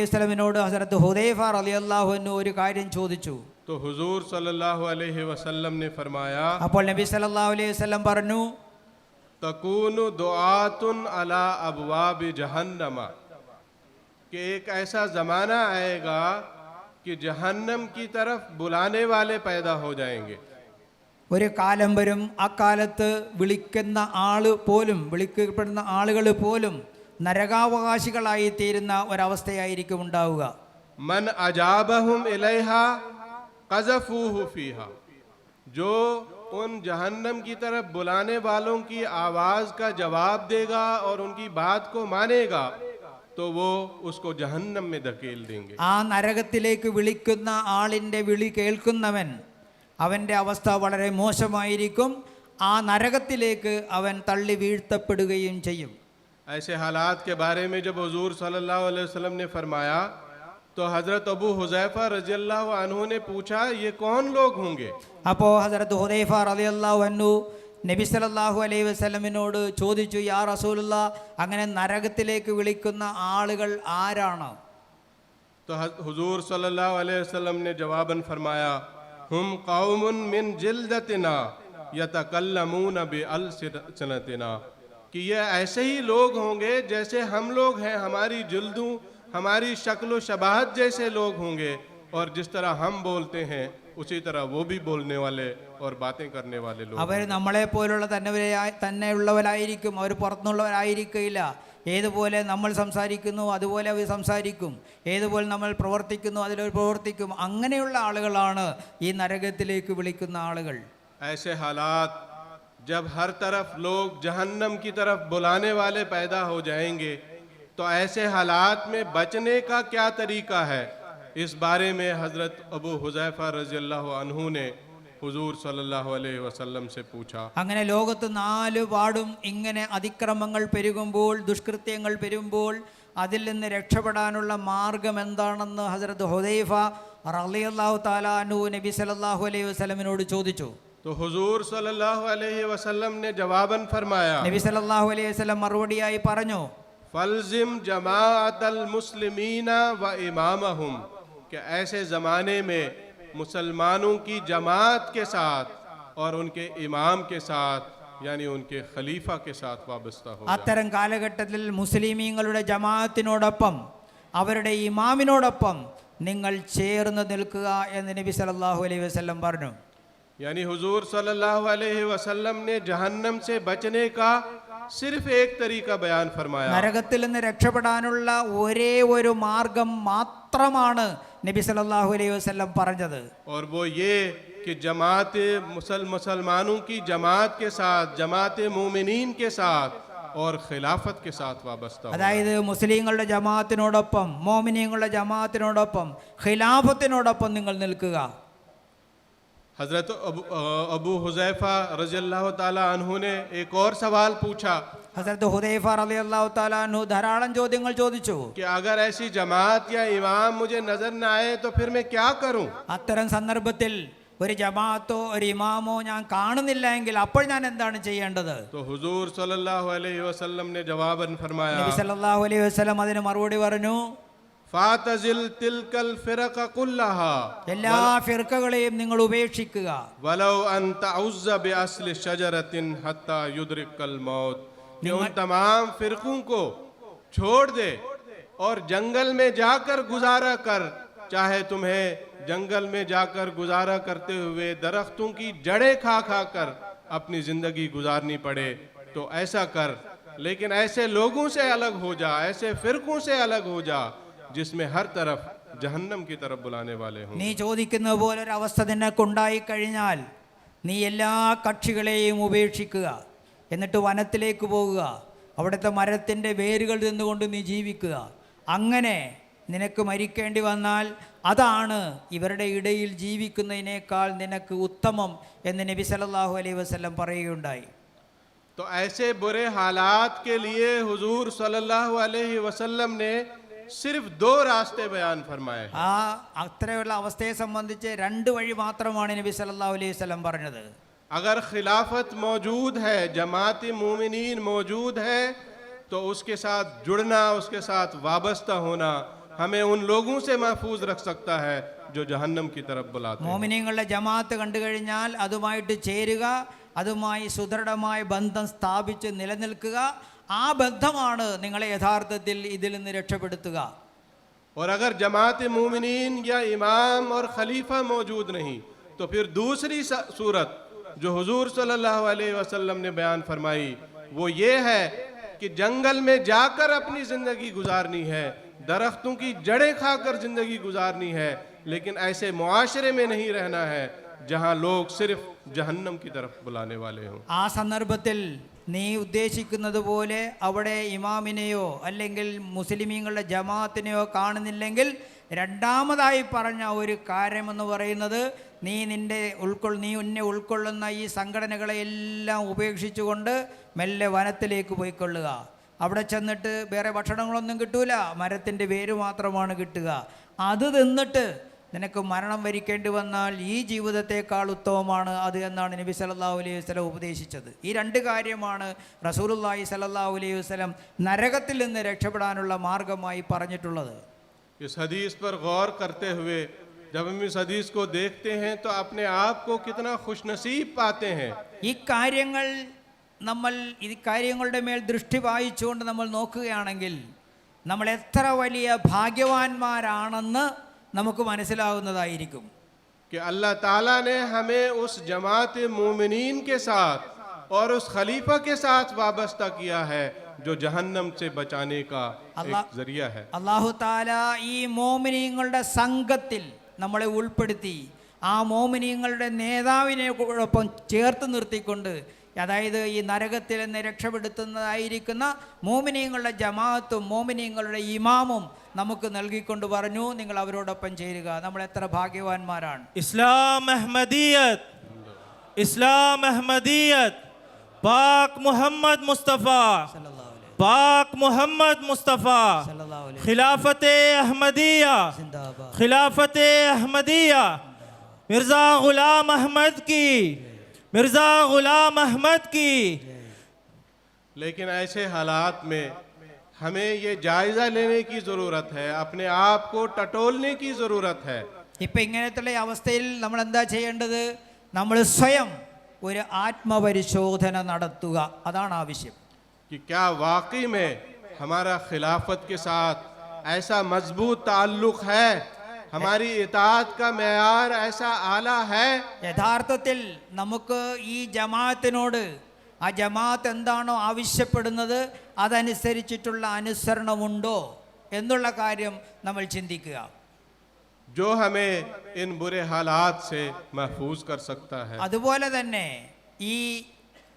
വസല്ലമിനോട് ഹസരത്ത് ഹുദൈഫ റളിയല്ലാഹു അൻഹു ഒരു കാര്യം ചോദിച്ചു. तो हुजूर सल्लल्लाहु अलैहि वसल्लम ने फरमाया, അപ്പോൾ നബി സല്ലല്ലാഹു അലൈഹി വസല്ലം പറഞ്ഞു, तकूनु दुआतुन अला अबवाब जहन्नम, कि एक ऐसा ज़माना आएगा कि जहन्नम की तरफ बुलाने वाले पैदा हो जाएंगे. ഒരു കാലം വരും, അക്കാലത്ത് വിളിക്കപ്പെടുന്ന ആളുകൾ പോലും നരകാവകാശികളായി തീരുന്ന ഒരവസ്ഥയായിരിക്കും ഉണ്ടാവുക. मन अजाबहुम इलैहा क़ज़फ़ूहु फ़ीहा, जो उन जहन्नम की तरफ बुलाने वालों की आवाज़ का जवाब देगा और उनकी बात को मानेगा तो वो उसको जहन्नम में धकेल देंगे. ആ നരകത്തിലേക്ക് വിളിക്കുന്ന ആളിൻ്റെ വിളി കേൾക്കുന്നവൻ, അവൻ്റെ അവസ്ഥ വളരെ മോശമായിരിക്കും. ആ നരകത്തിലേക്ക് അവൻ തള്ളി വീഴ്ത്തപ്പെടുകയും ചെയ്യും. ऐसे हालात के बारे में जब हुजूर सल्लल्लाहु अलैहि वसल्लम ने फरमाया तो हज़रत अबू हुज़ैफ़ा रज़ियल्लाहु अन्हु ने पूछा, ये कौन लोग होंगे? അപ്പോൾ ഹസരത്ത് ഹുദൈഫ റളിയല്ലാഹു അൻഹു നബി സല്ലല്ലാഹു അലൈഹി വസല്ലമിനോട് ചോദിച്ചു, യാ റസൂലുള്ളാ, അങ്ങനെ നരകത്തിലേക്ക് വിളിക്കുന്ന ആളുകൾ ആരാണ്? तो हुजूर सल्लल्लाहु अलैहि वसल्लम ने जवाबन फरमाया, हुम कौमुन मिन जिल्दतिना यतकल्लमून बिअल्सिनतिना, कि ये ऐसे ही लोग होंगे जैसे हम लोग हैं, हमारी जिल्दों हमारी शक्ल व शबाहत जैसे लोग होंगे, और जिस तरह हम बोलते हैं उसी तरह वो भी बोलने वाले और बातें करने वाले लोग. അവർ നമ്മളെ പോലുള്ള തന്നെയുള്ളവരായിരിക്കും, അവർ പുറത്തുനിന്നുള്ളവരായിരിക്കില്ല. ഏതുപോലെ നമ്മൾ സംസാരിക്കുന്നു അതുപോലെ അവർ സംസാരിക്കും, ഏതുപോലെ നമ്മൾ പ്രവർത്തിക്കുന്നു അതിലവർ പ്രവർത്തിക്കും. അങ്ങനെയുള്ള ആളുകളാണ് ഈ നരകത്തിലേക്ക് വിളിക്കുന്ന ആളുകൾ. ऐसे हालात जब हर तरफ लोग जहन्नम की तरफ बुलाने वाले पैदा हो जाएंगे तो ऐसे हालात में बचने का क्या तरीका है, इस बारे में हज़रत अबू हुज़ैफ़ा रज़ियल्लाहु अन्हु ने हुजूर सल्लल्लाहु अलैहि वसल्लम से पूछा. അങ്ങനെ ലോകത്ത് നാല് പാടും ഇങ്ങനെ അതിക്രമങ്ങൾ പെരുകുമ്പോൾ, ദുഷ്കൃത്യങ്ങൾ പെരുകുമ്പോൾ അതിൽ നിന്ന് രക്ഷപ്പെടാനുള്ള മാർഗം എന്താണെന്ന് ഹസരത്ത് ഹുദൈഫ റളിയല്ലാഹു തആല അൻഹു നബി സല്ലല്ലാഹു അലൈഹി വസല്ലമിനോട് ചോദിച്ചു. तो हुजूर सल्लल्लाहु अलैहि वसल्लम ने जवाबन फरमाया, നബി സല്ലല്ലാഹു അലൈഹി വസല്ലം മറുപടിയായി പറഞ്ഞു, फल्जिम जमाअतल मुस्लिमीना व इमामहुम, कि ऐसे ज़माने में मुसलमानों की जमात के साथ और उनके इमाम के साथ, यानी उनके खलीफा के साथ वाबस्ता हो. അത്തരം കാലഘട്ടത്തിൽ മുസ്ലിമീങ്ങളുടെ ജമാഅത്തിനോടൊപ്പം അവരുടെ ഇമാമിനോടൊപ്പം നിങ്ങൾ ചേർന്ന് നിൽക്കുക എന്ന് നബി സല്ലല്ലാഹു അലൈഹി വസല്ലം പറഞ്ഞു. यानी हुजूर सल्लल्लाहु अलैहि वसल्लम ने जहन्नम से बचने का सिर्फ एक तरीका बयान फरमाया. നരകത്തിൽ നിന്ന് രക്ഷപ്പെടാനുള്ള ഒരേ ഒരു മാർഗം മാത്രമാണ് നബി സല്ലല്ലാഹു അലൈഹി വസല്ലം പറഞ്ഞത്. और वो ये कि जमात मुसलमानों की जमात के साथ, जमात मोमिनीन के साथ और खिलाफत के साथ वाबस्ता हो। അതായത് മുസ്ലിങ്ങളുടെ ജമാഅത്തിനോടൊപ്പം, മോമിനീങ്ങളുടെ ജമാഅത്തിനോടൊപ്പം, ഖിലാഫത്തിനോടൊപ്പം നിങ്ങൾ നിൽക്കുക. हज़रत अबू हुज़ैफ़ा रज़ियल्लाहु ताला अन्हु ने एक और सवाल पूछा ഹസരത്ത് ഹുദൈഫ റളിയല്ലാഹു തആല അൻഹു ധാരാളം ചോദ്യങ്ങൾ ചോദിച്ചു. कि अगर ऐसी जमात या इमाम मुझे नजर न आए तो फिर मैं क्या करूं? അത്തരം സന്ദർഭത്തിൽ ഒരു ജമാഅത്തോ ഒരു ഇമാമോ ഞാൻ കാണുന്നില്ല എങ്കിൽ അപ്പോൾ ഞാൻ എന്താണ് ചെയ്യേണ്ടത്? तो हुजूर सल्लल्लाहु अलैहि वसल्लम ने जवाबन फरमाया, നബി സല്ലല്ലാഹു അലൈഹി വസല്ലം അതിന് മറുപടി പറഞ്ഞു, फातजिल तिलकल फिरक कुल्लहा എല്ലാ ഫിർഖകളെയും നിങ്ങൾ ഉപേക്ഷിക്കുക. वलौ अन तउज़्ज़ बिअस्ल शजरतिन हत्ता युद्रिकल मौत, कि उन तमाम फिरकों को छोड़ दे और जंगल में जाकर गुजारा कर, चाहे तुम्हें जंगल में जाकर गुजारा करते हुए दरख्तों की जड़ें खा खा कर अपनी जिंदगी गुजारनी पड़े तो ऐसा कर, लेकिन ऐसे लोगों से अलग हो जा, ऐसे फिरकों से अलग हो जा जिसमें हर तरफ जहन्नम की तरफ बुलाने वाले हों। നീ ചോദിക്കുന്ന പോലെ ഒരു അവസ്ഥ നിനക്കുണ്ടായി കഴിഞ്ഞാൽ നീ എല്ലാ കക്ഷികളെയും ഉപേക്ഷിക്കുക, എന്നിട്ട് വനത്തിലേക്ക് പോകുക, അവിടുത്തെ മരത്തിൻ്റെ വേരുകൾ നിന്നുകൊണ്ട് നീ ജീവിക്കുക. അങ്ങനെ നിനക്ക് മരിക്കേണ്ടി വന്നാൽ അതാണ് ഇവരുടെ ഇടയിൽ ജീവിക്കുന്നതിനേക്കാൾ നിനക്ക് ഉത്തമം എന്ന് നബി സല്ലല്ലാഹു അലൈഹി വസല്ലം പറയുകയുണ്ടായി. तो ऐसे बुरे हालात के लिए हुजूर सल्लल्लाहु अलैहि वसल्लम ने सिर्फ दो रास्ते बयान फरमाए। ആ അത്രയുള്ള അവസ്ഥയെ സംബന്ധിച്ച് രണ്ട് വഴി മാത്രമാണ് നബി സല്ലല്ലാഹു അലൈഹി വസല്ലം പറഞ്ഞത്. अगर खिलाफत मौजूद है, जमात मोमिनीन मौजूद है, तो उसके साथ जुड़ना, उसके साथ वाबस्ता होना हमें उन लोगों से महफूज रख सकता है जो जहन्नम की तरफ बुलाते हैं। മോമിനീങ്ങളുടെ ജമാഅത്ത് കണ്ടു കഴിഞ്ഞാൽ അതുമായിട്ട് ചേരുക, അതുമായി സുദൃഢമായ ബന്ധം സ്ഥാപിച്ച് നിലനിൽക്കുക. ആ ബന്ധമാണ് നിങ്ങളെ യഥാർത്ഥത്തിൽ ഇതിൽ നിന്ന് രക്ഷപ്പെടുത്തുക. और अगर जमात मोमिनीन या इमाम और खलीफा मौजूद नहीं तो फिर दूसरी सूरत जो हुजूर सल्लल्लाहु अलैहि वसल्लम ने बयान फरमाई वो ये है कि जंगल में जाकर अपनी जिंदगी गुजारनी है, दरख्तों की जड़ें खाकर जिंदगी गुजारनी है, लेकिन ऐसे मुआशरे में नहीं रहना है जहां लोग सिर्फ जहन्नम की तरफ बुलाने वाले हों। ആ സന്ദർഭത്തിൽ നീ ഉദ്ദേശിക്കുന്നത് പോലെ അവിടെ ഇമാമിനെയോ അല്ലെങ്കിൽ മുസ്ലിമീങ്ങളുടെ ജമാഅത്തിനെയോ കാണുന്നില്ലെങ്കിൽ രണ്ടാമതായി പറഞ്ഞ ഒരു കാര്യമെന്ന് പറയുന്നത് നീ എന്നെ ഉൾക്കൊള്ളുന്ന ഈ സംഘടനകളെ എല്ലാം ഉപേക്ഷിച്ചുകൊണ്ട് മെല്ലെ വനത്തിലേക്ക് പോയിക്കൊള്ളുക. അവിടെ ചെന്നിട്ട് വേറെ ഭക്ഷണങ്ങളൊന്നും കിട്ടൂല, മരത്തിൻ്റെ വേര് മാത്രമാണ് കിട്ടുക. അത് തിന്നിട്ട് നിനക്ക് മരണം വരിക്കേണ്ടി വന്നാൽ ഈ ജീവിതത്തെക്കാൾ ഉത്തമമാണ് അത് എന്നാണ് നബി സല്ലല്ലാഹു അലൈഹി വസല്ലം ഉപദേശിച്ചത്. ഈ രണ്ട് കാര്യമാണ് റസൂലുള്ളാഹി സല്ലല്ലാഹു അലൈഹി വസല്ലം നരകത്തിൽ നിന്ന് രക്ഷപ്പെടാനുള്ള മാർഗമായി പറഞ്ഞിട്ടുള്ളത്. इस हदीस पर गौर करते हुए जब हम इस हदीस को देखते हैं तो अपने आप को कितना खुशनसीब पाते हैं। ഈ കാര്യങ്ങളുടെ മേൽ ദൃഷ്ടി വായിച്ചുകൊണ്ട് നമ്മൾ നോക്കുകയാണെങ്കിൽ നമ്മൾ എത്ര വലിയ ഭാഗ്യവാന്മാരാണെന്ന് നമുക്ക് മനസ്സിലാകുന്നതായിരിക്കും. कि अल्लाह ताला ने हमें उस जमात मोमिनीन के साथ और उस खलीफा के साथ वाबस्ता किया है जो जहन्नम से बचाने का एक जरिया है। അല്ലാഹു തആല ഈ മോമിനീങ്ങളുടെ സംഘത്തിൽ നമ്മളെ ഉൾപ്പെടുത്തി ആ മോമിനീങ്ങളുടെ നേതാവിനോടൊപ്പം ചേർത്ത് നിർത്തിക്കൊണ്ട്, അതായത് ഈ നരകത്തിൽ നിന്ന് രക്ഷപ്പെടുത്തുന്നതായിരിക്കുന്ന മോമിനീങ്ങളുടെ ജമാഅത്തും മോമിനീങ്ങളുടെ ഇമാമും നമുക്ക് നൽകിക്കൊണ്ട് പറഞ്ഞു, നിങ്ങൾ അവരോടൊപ്പം ചേരുക. നമ്മൾ എത്ര ഭാഗ്യവാന്മാരാണ്. इस्लाम अहमदियत पाक मोहम्मद मुस्तफ़ा, पाक मोहम्मद मुस्तफ़ा, खिलाफत अहमदिया, खिलाफत अहमदिया, मिर्ज़ा ग़ुलाम अहमद की, मिर्ज़ा ग़ुलाम अहमद की। लेकिन ऐसे हालात में हमें ये जायज़ा लेने की ज़रूरत है, अपने आप को टटोलने की ज़रूरत है। ഇപ്പം ഇങ്ങനത്തുള്ള അവസ്ഥയിൽ നമ്മൾ എന്താ ചെയ്യേണ്ടത്? നമ്മൾ സ്വയം ഒരു ആത്മപരിശോധന നടത്തുക, അതാണ് ആവശ്യം. कि क्या वाकई में हमारा खिलाफत के साथ ऐसा मजबूत ताल्लुक़ है, हमारी इताअत का मेयार ऐसा आला है। യഥാർത്ഥത്തിൽ നമുക്ക് ഈ ജമാഅത്തിനോട് ആ ജമാഅത്ത് എന്താണോ ആവശ്യപ്പെടുന്നത് അതനുസരിച്ചിട്ടുള്ള അനുസരണമുണ്ടോ എന്നുള്ള കാര്യം നമ്മൾ ചിന്തിക്കുക. जो हमें इन बुरे हालात से महफूज कर सकता है। അതുപോലെ തന്നെ ഈ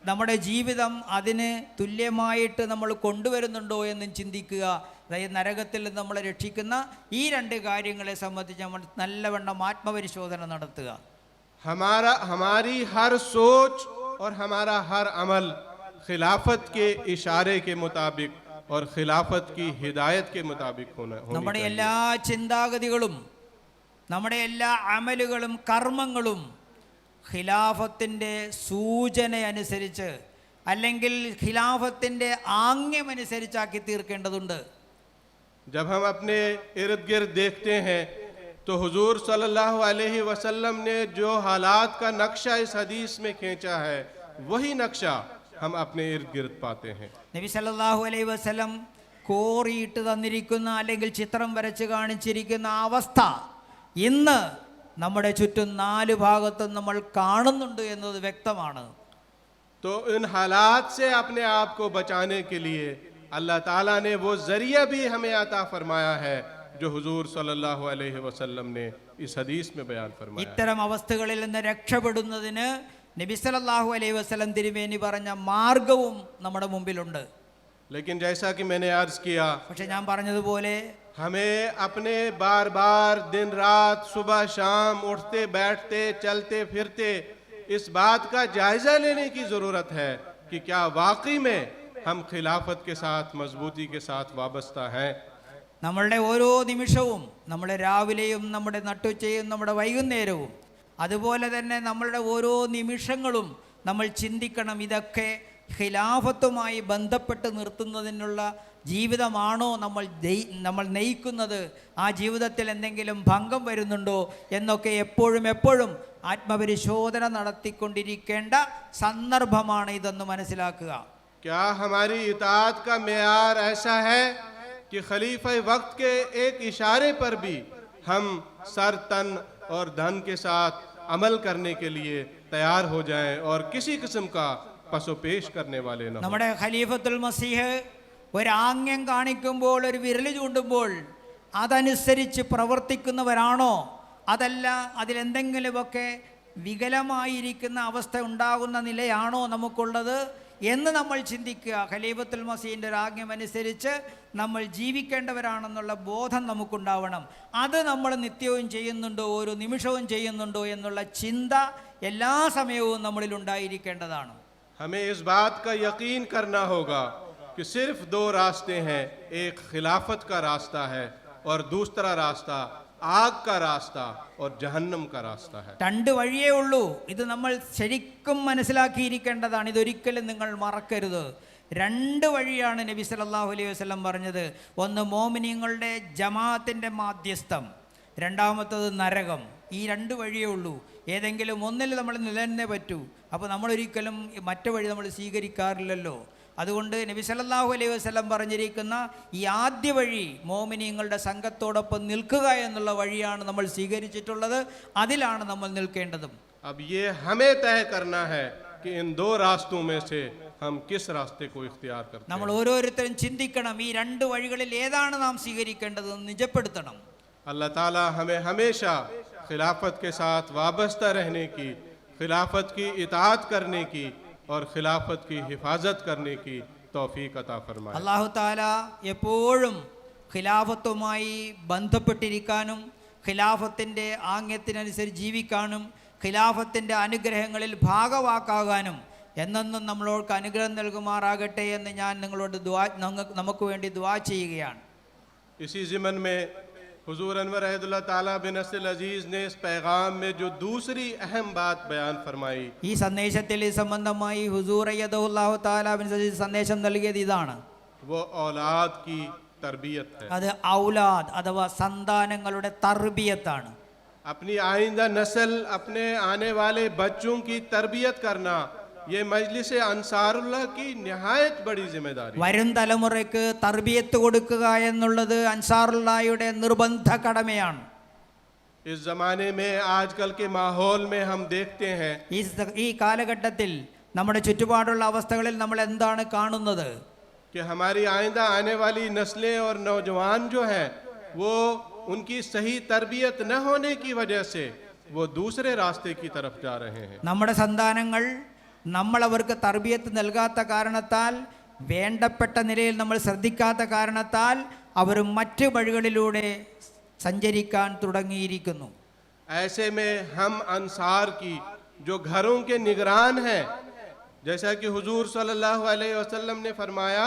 നമ്മുടെ ജീവിതം അതിന് തുല്യമായിട്ട് നമ്മൾ കൊണ്ടുവരുന്നുണ്ടോ എന്നും ചിന്തിക്കുക. അതായത് നരകത്തിൽ നിന്ന് നമ്മളെ രക്ഷിക്കുന്ന ഈ രണ്ട് കാര്യങ്ങളെ സംബന്ധിച്ച് നമ്മൾ നല്ലവണ്ണം ആത്മപരിശോധന നടത്തുക. हमारी हर सोच और हमारा हर अमल खिलाफत के इशारे के मुताबिक और खिलाफत की हिदायत के मुताबिक होना നമ്മുടെ चाहिए। എല്ലാ ചിന്താഗതികളും നമ്മുടെ എല്ലാ അമലുകളും കർമ്മങ്ങളും ഖിലാഫത്തിൻ്റെ സൂചന അനുസരിച്ച് അല്ലെങ്കിൽ ഖിലാഫത്തിൻ്റെ ആംഗ്യമനുസരിച്ചാക്കി തീർക്കേണ്ടതുണ്ട്. जब हम अपने इर्द गिर्द देखते हैं तो हुजूर सल्लल्लाहु अलैहि वसल्लम ने जो हालात का नक्शा इस हदीस में खींचा है वही नक्शा हम अपने इर्द गिर्द पाते हैं। നബി സല്ലല്ലാഹു അലൈഹി വസല്ലം കോറിയിട്ട് തന്നിരിക്കുന്ന അല്ലെങ്കിൽ ചിത്രം വരച്ച് കാണിച്ചിരിക്കുന്ന അവസ്ഥ ഇന്ന് നമ്മുടെ ചുറ്റും നാല് ഭാഗത്തും നമ്മൾ കാണുന്നുണ്ട് എന്നത് വ്യക്തമാണ്. तो इन हालात से अपने आप को बचाने के लिए अल्लाह ताला ने वो जरिया भी हमें अता फरमाया है जो हुजूर सल्लल्लाहु अलैहि वसल्लम ने इस हदीस में बयान फरमाया है। ഇത്തരം അവസ്ഥകളിൽ നിന്ന് രക്ഷപ്പെടുന്നതിന് നബി സല്ലല്ലാഹു അലൈഹി വസല്ലം തിരുമേനി പറഞ്ഞ മാർഗവും നമ്മുടെ മുമ്പിലുണ്ട്. लेकिन जैसा कि मैंने अर्ज किया, പക്ഷെ ഞാൻ പറഞ്ഞതുപോലെ हमें अपने बार बार दिन रात सुबह शाम उठते बैठते चलते फिरते इस बात का जायजा लेने की जरूरत है कि क्या वाकई में हम खिलाफत के साथ मजबूती के साथ वाबस्ता हैं। നമ്മളുടെ ഓരോ നിമിഷവും നമ്മുടെ രാവിലെയും നമ്മുടെ നട്ടുച്ചയും നമ്മുടെ വൈകുന്നേരവും അതുപോലെ തന്നെ നമ്മളുടെ ഓരോ നിമിഷങ്ങളും നമ്മൾ ചിന്തിക്കണം, ഇതൊക്കെ ഖിലാഫത്തുമായി ബന്ധപ്പെട്ട് നിർത്തുന്നതിനുള്ള ജീവിതമാണോ നമ്മൾ നയിക്കുന്നത്, ആ ജീവിതത്തിൽ എന്തെങ്കിലും ഭംഗം വരുന്നുണ്ടോ എന്നൊക്കെ എപ്പോഴും ആത്മപരിശോധന നടത്തിക്കൊണ്ടിരിക്കേണ്ട സന്ദർഭമാണ് ഇതെന്ന് മനസ്സിലാക്കുക. क्या हमारी इताअत का मेयार ऐसा है कि खलीफा वक्त के एक इशारे पर भी हम सर तन और धन के साथ अमल करने के लिए तैयार हो जाएं और किसी किस्म का पसोपेश करने वाले न हों। നമ്മുടെ ഖലീഫത്തുൽ മസീഹ് ഒരാംഗ്യം കാണിക്കുമ്പോൾ, ഒരു വിരൽ ചൂണ്ടുമ്പോൾ അതനുസരിച്ച് പ്രവർത്തിക്കുന്നവരാണോ, അതല്ല അതിലെന്തെങ്കിലുമൊക്കെ വികലമായിരിക്കുന്ന അവസ്ഥ ഉണ്ടാകുന്ന നിലയാണോ നമുക്കുള്ളത് എന്ന് നമ്മൾ ചിന്തിക്കുക. ഖലീഫത്തുൽ മസീഹിൻ്റെ ഒരു ആജ്ഞമനുസരിച്ച് നമ്മൾ ജീവിക്കേണ്ടവരാണെന്നുള്ള ബോധം നമുക്കുണ്ടാവണം. അത് നമ്മൾ നിത്യവും ചെയ്യുന്നുണ്ടോ, ഓരോ നിമിഷവും ചെയ്യുന്നുണ്ടോ എന്നുള്ള ചിന്ത എല്ലാ സമയവും നമ്മളിൽ ഉണ്ടായിരിക്കേണ്ടതാണ്. हमें इस बात का यकीन करना होगा कि सिर्फ दो रास्ते हैं, एक खिलाफत का रास्ता है और दूसरा रास्ता आग का रास्ता और जहन्नम का रास्ता है। രണ്ട് വഴിയേ ഉള്ളൂ. ഇത് നമ്മൾ ശരിക്കും മനസ്സിലാക്കിയിരിക്കേണ്ടതാണ്. ഇതൊരിക്കലും നിങ്ങൾ മറക്കരുത്. രണ്ട് വഴിയാണ് നബി സല്ലല്ലാഹു അലൈഹി വസല്ലം പറഞ്ഞത്. ഒന്ന് മോമിനീങ്ങളുടെ ജമാഅത്തിൻ്റെ മാധ്യസ്ഥം, രണ്ടാമത്തത് നരകം. ഈ രണ്ട് വഴിയേ ഉള്ളൂ. ഏതെങ്കിലും ഒന്നിൽ നമ്മൾ നിലനിന്നേ പറ്റൂ. അപ്പോൾ നമ്മളൊരിക്കലും മറ്റു വഴി നമ്മൾ സ്വീകരിക്കാറില്ലല്ലോ. അതുകൊണ്ട് നബി സല്ലല്ലാഹു അലൈഹി വസല്ലം പറഞ്ഞിരിക്കുന്ന ഈ ആദ്യ വഴി മോമിനീങ്ങളുടെ സംഘത്തോടൊപ്പം നിൽക്കുക എന്നുള്ള വഴിയാണ് നമ്മൾ സ്വീകരിച്ചിട്ടുള്ളത്. അതിലാണ് നമ്മൾ നിൽക്കേണ്ടതും. अब ये हमें तय करना है कि इन दो रास्तों में से हम किस रास्ते को इख्तियार करते हैं। നമ്മൾ ഓരോരുത്തരും ചിന്തിക്കണം, ഈ രണ്ട് വഴികളിൽ ഏതാണ് നാം സ്വീകരിക്കേണ്ടതെന്ന് നിജപ്പെടുത്തണം. अल्लाह ताला हमें हमेशा खिलाफत के साथ वाबस्ता रहने की, खिलाफत की इताअत करने की और खिलाफत की हिफाजत करने की तौफीक अता फरमाए। അല്ലാഹു തആല എപ്പോഴും ഖിലാഫത്തുമായി ബന്ധപ്പെട്ടിരിക്കാനും ഖിലാഫത്തിൻ്റെ ആംഗ്യത്തിനനുസരിച്ച് ജീവിക്കാനും ഖിലാഫത്തിൻ്റെ അനുഗ്രഹങ്ങളിൽ ഭാഗവാക്കാകാനും എന്നെന്നും നമ്മളോർക്ക് അനുഗ്രഹം നൽകുമാറാകട്ടെ എന്ന് ഞാൻ നിങ്ങളോട് നമുക്ക് വേണ്ടി ദുആ ചെയ്യുകയാണ്. इसी ज़िमन में हुजूर अनवर अहदुल्लाह ताला बिन नस्ल अजीज़ ने इस पैगाम में जो दूसरी अहम बात बयान फरमाई, ഈ സന്ദേശത്തിൽ ഈ സംബന്ധമായി ഹുസൂർ അയ്യദഹുല്ലാഹു തആല ബിൻ സജീദ് സന്ദേശം നൽകിയത് ഇതാണ്. वो औलाद की तरबियत है। അത് ഔലാദ് അഥവാ സന്താനങ്ങളുടെ തർബിയത്താണ്. अपनी आइंदा नस्ल, अपने आने वाले बच्चों की तरबियत करना ये मजलिस अंसारुल्लाह की निहायत बड़ी जिम्मेदारी। വരും തലമുറയ്ക്ക് തർബിയത്ത് കൊടുക്കുക എന്നുള്ളത് അൻസാറുല്ലാഹയുടെ നിർബന്ധ കടമയാണ്. इस जमाने में आजकल के माहौल में हम देखते हैं ഈ കാലഘട്ടത്തിൽ നമ്മുടെ ചുറ്റുപാടുള്ള അവസ്ഥകളിൽ നമ്മൾ എന്താണ് കാണുന്നത്? कि हमारी आइंदा आने वाली नस्लें और नौजवान जो हैं वो उनकी सही तरबियत न होने की वजह से वो दूसरे रास्ते की तरफ जा रहे हैं। നമ്മുടെ സന്താനങ്ങൾ നമ്മൾ അവർക്ക് തർബിയത്ത് നൽകാത്ത കാരണത്താൽ, വേണ്ടപ്പെട്ട നിലയിൽ നമ്മൾ ശ്രദ്ധിക്കാത്ത കാരണത്താൽ അവർ മറ്റ് വഴികളിലൂടെ സഞ്ചരിക്കാൻ തുടങ്ങിയിരിക്കുന്നു. ऐसे में हम अंसार की जो घरों के निगरान हैं, जैसा कि हुजूर सल्लल्लाहु अलैहि वसल्लम ने फरमाया,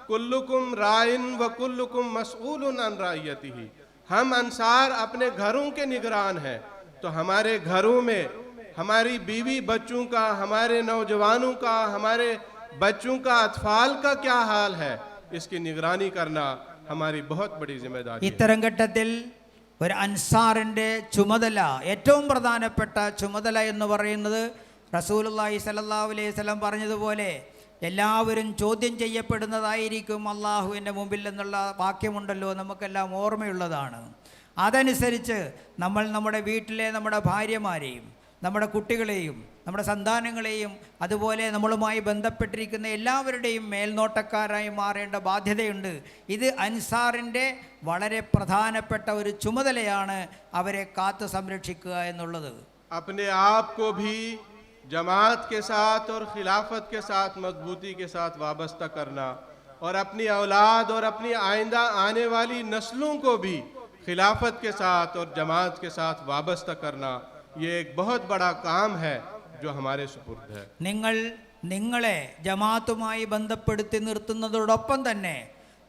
कुल्लुकुम राइन व कुल्लुकुम मसऊलुन अन राइयतिही, हम अंसार अपने घरों के निगरान हैं, तो हमारे घरों में हमारी बीवी बच्चों का, हमारे नौजवानों का, हमारे बच्चों का, अतफाल का क्या हाल है, इसकी निगरानी करना हमारी बहुत बड़ी जिम्मेदारी है। ഇത്തരം ഘട്ടത്തിൽ ഒരു അൻസാറിൻ്റെ ചുമതല, ഏറ്റവും പ്രധാനപ്പെട്ട ചുമതല എന്ന് പറയുന്നത് റസൂലുള്ളാഹി സ്വല്ലല്ലാഹു അലൈഹി വസല്ലം പറഞ്ഞതുപോലെ എല്ലാവരും ചോദ്യം ചെയ്യപ്പെടുന്നതായിരിക്കും അള്ളാഹുവിൻ്റെ മുമ്പിൽ എന്നുള്ള വാക്യമുണ്ടല്ലോ, നമുക്കെല്ലാം ഓർമ്മയുള്ളതാണ്. അതനുസരിച്ച് നമ്മൾ നമ്മുടെ വീട്ടിലെ നമ്മുടെ ഭാര്യമാരെയും നമ്മുടെ കുട്ടികളെയും നമ്മുടെ സന്താനങ്ങളെയും അതുപോലെ നമ്മളുമായി ബന്ധപ്പെട്ടിരിക്കുന്ന എല്ലാവരുടെയും മേൽനോട്ടക്കാരായി മാറേണ്ട ബാധ്യതയുണ്ട്. ഇത് അൻസാറിൻ്റെ വളരെ പ്രധാനപ്പെട്ട ഒരു ചുമതലയാണ്, അവരെ കാത്തു സംരക്ഷിക്കുക എന്നുള്ളത്. अपने आप को भी जमात के साथ और खिलाफत के साथ मजबूती के साथ वाबस्ता करना और अपनी औलाद और अपनी आइंदा आने वाली नस्लों को भी खिलाफत के साथ और जमात के साथ वाबस्ता करना, ये एक बहुत बड़ा काम है जो हमारे सुपुर्द है. നിങ്ങളെ ജമാഅത്തുമായി ബന്ധപ്പെടുത്തി നിർത്തുന്നതോടൊപ്പം തന്നെ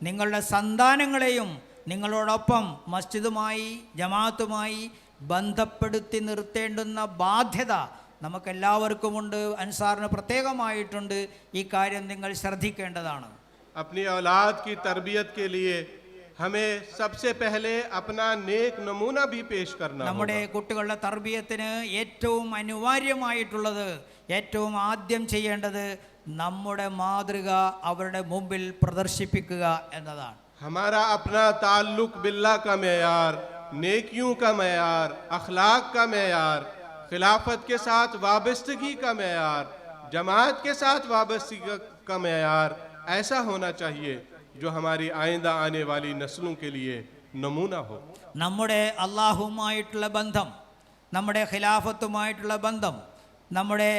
നിങ്ങളുടെ സന്താനങ്ങളെയും നിങ്ങളോടൊപ്പം മസ്ജിദുമായി ജമാഅത്തുമായി ബന്ധപ്പെടുത്തി നിർത്തേണ്ടുന്ന ബാധ്യത നമുക്കെല്ലാവർക്കുമുണ്ട്. അൻസാറിന് പ്രത്യേകമായിട്ടുണ്ട്. ഈ കാര്യം നിങ്ങൾ ശ്രദ്ധിക്കേണ്ടതാണ്. अपनी औलाद की तरबियत के लिए हमें सबसे पहले अपना नेक नमूना भी पेश करना നമ്മുടെ होगा. കുട്ടികളുടെ തർബിയത്തിന് ഏറ്റവും അനിവാര്യമായിട്ടുള്ളത്, ഏറ്റവും ആദ്യം ചെയ്യേണ്ടത് നമ്മുടെ മാതൃക അവരുടെ മുമ്പിൽ പ്രദർശിപ്പിക്കുക എന്നതാണ്. हमारा अपना ताल्लुक बिल्लाह का मेयार, नेकियों का मेयार, अखलाक का मेयार, खिलाफत के साथ वाबस्तगी का मेयार, जमात के साथ वाबस्तगी का मेयार ऐसा होना चाहिए जो हमारी आइंदा आने वाली नस्लों के लिए नमूना हो. നമ്മുടെ അള്ളാഹുമായിട്ടുള്ള ബന്ധം, നമ്മുടെ ഖിലാഫത്തുമായിട്ടുള്ള ബന്ധം, നമ്മുടെ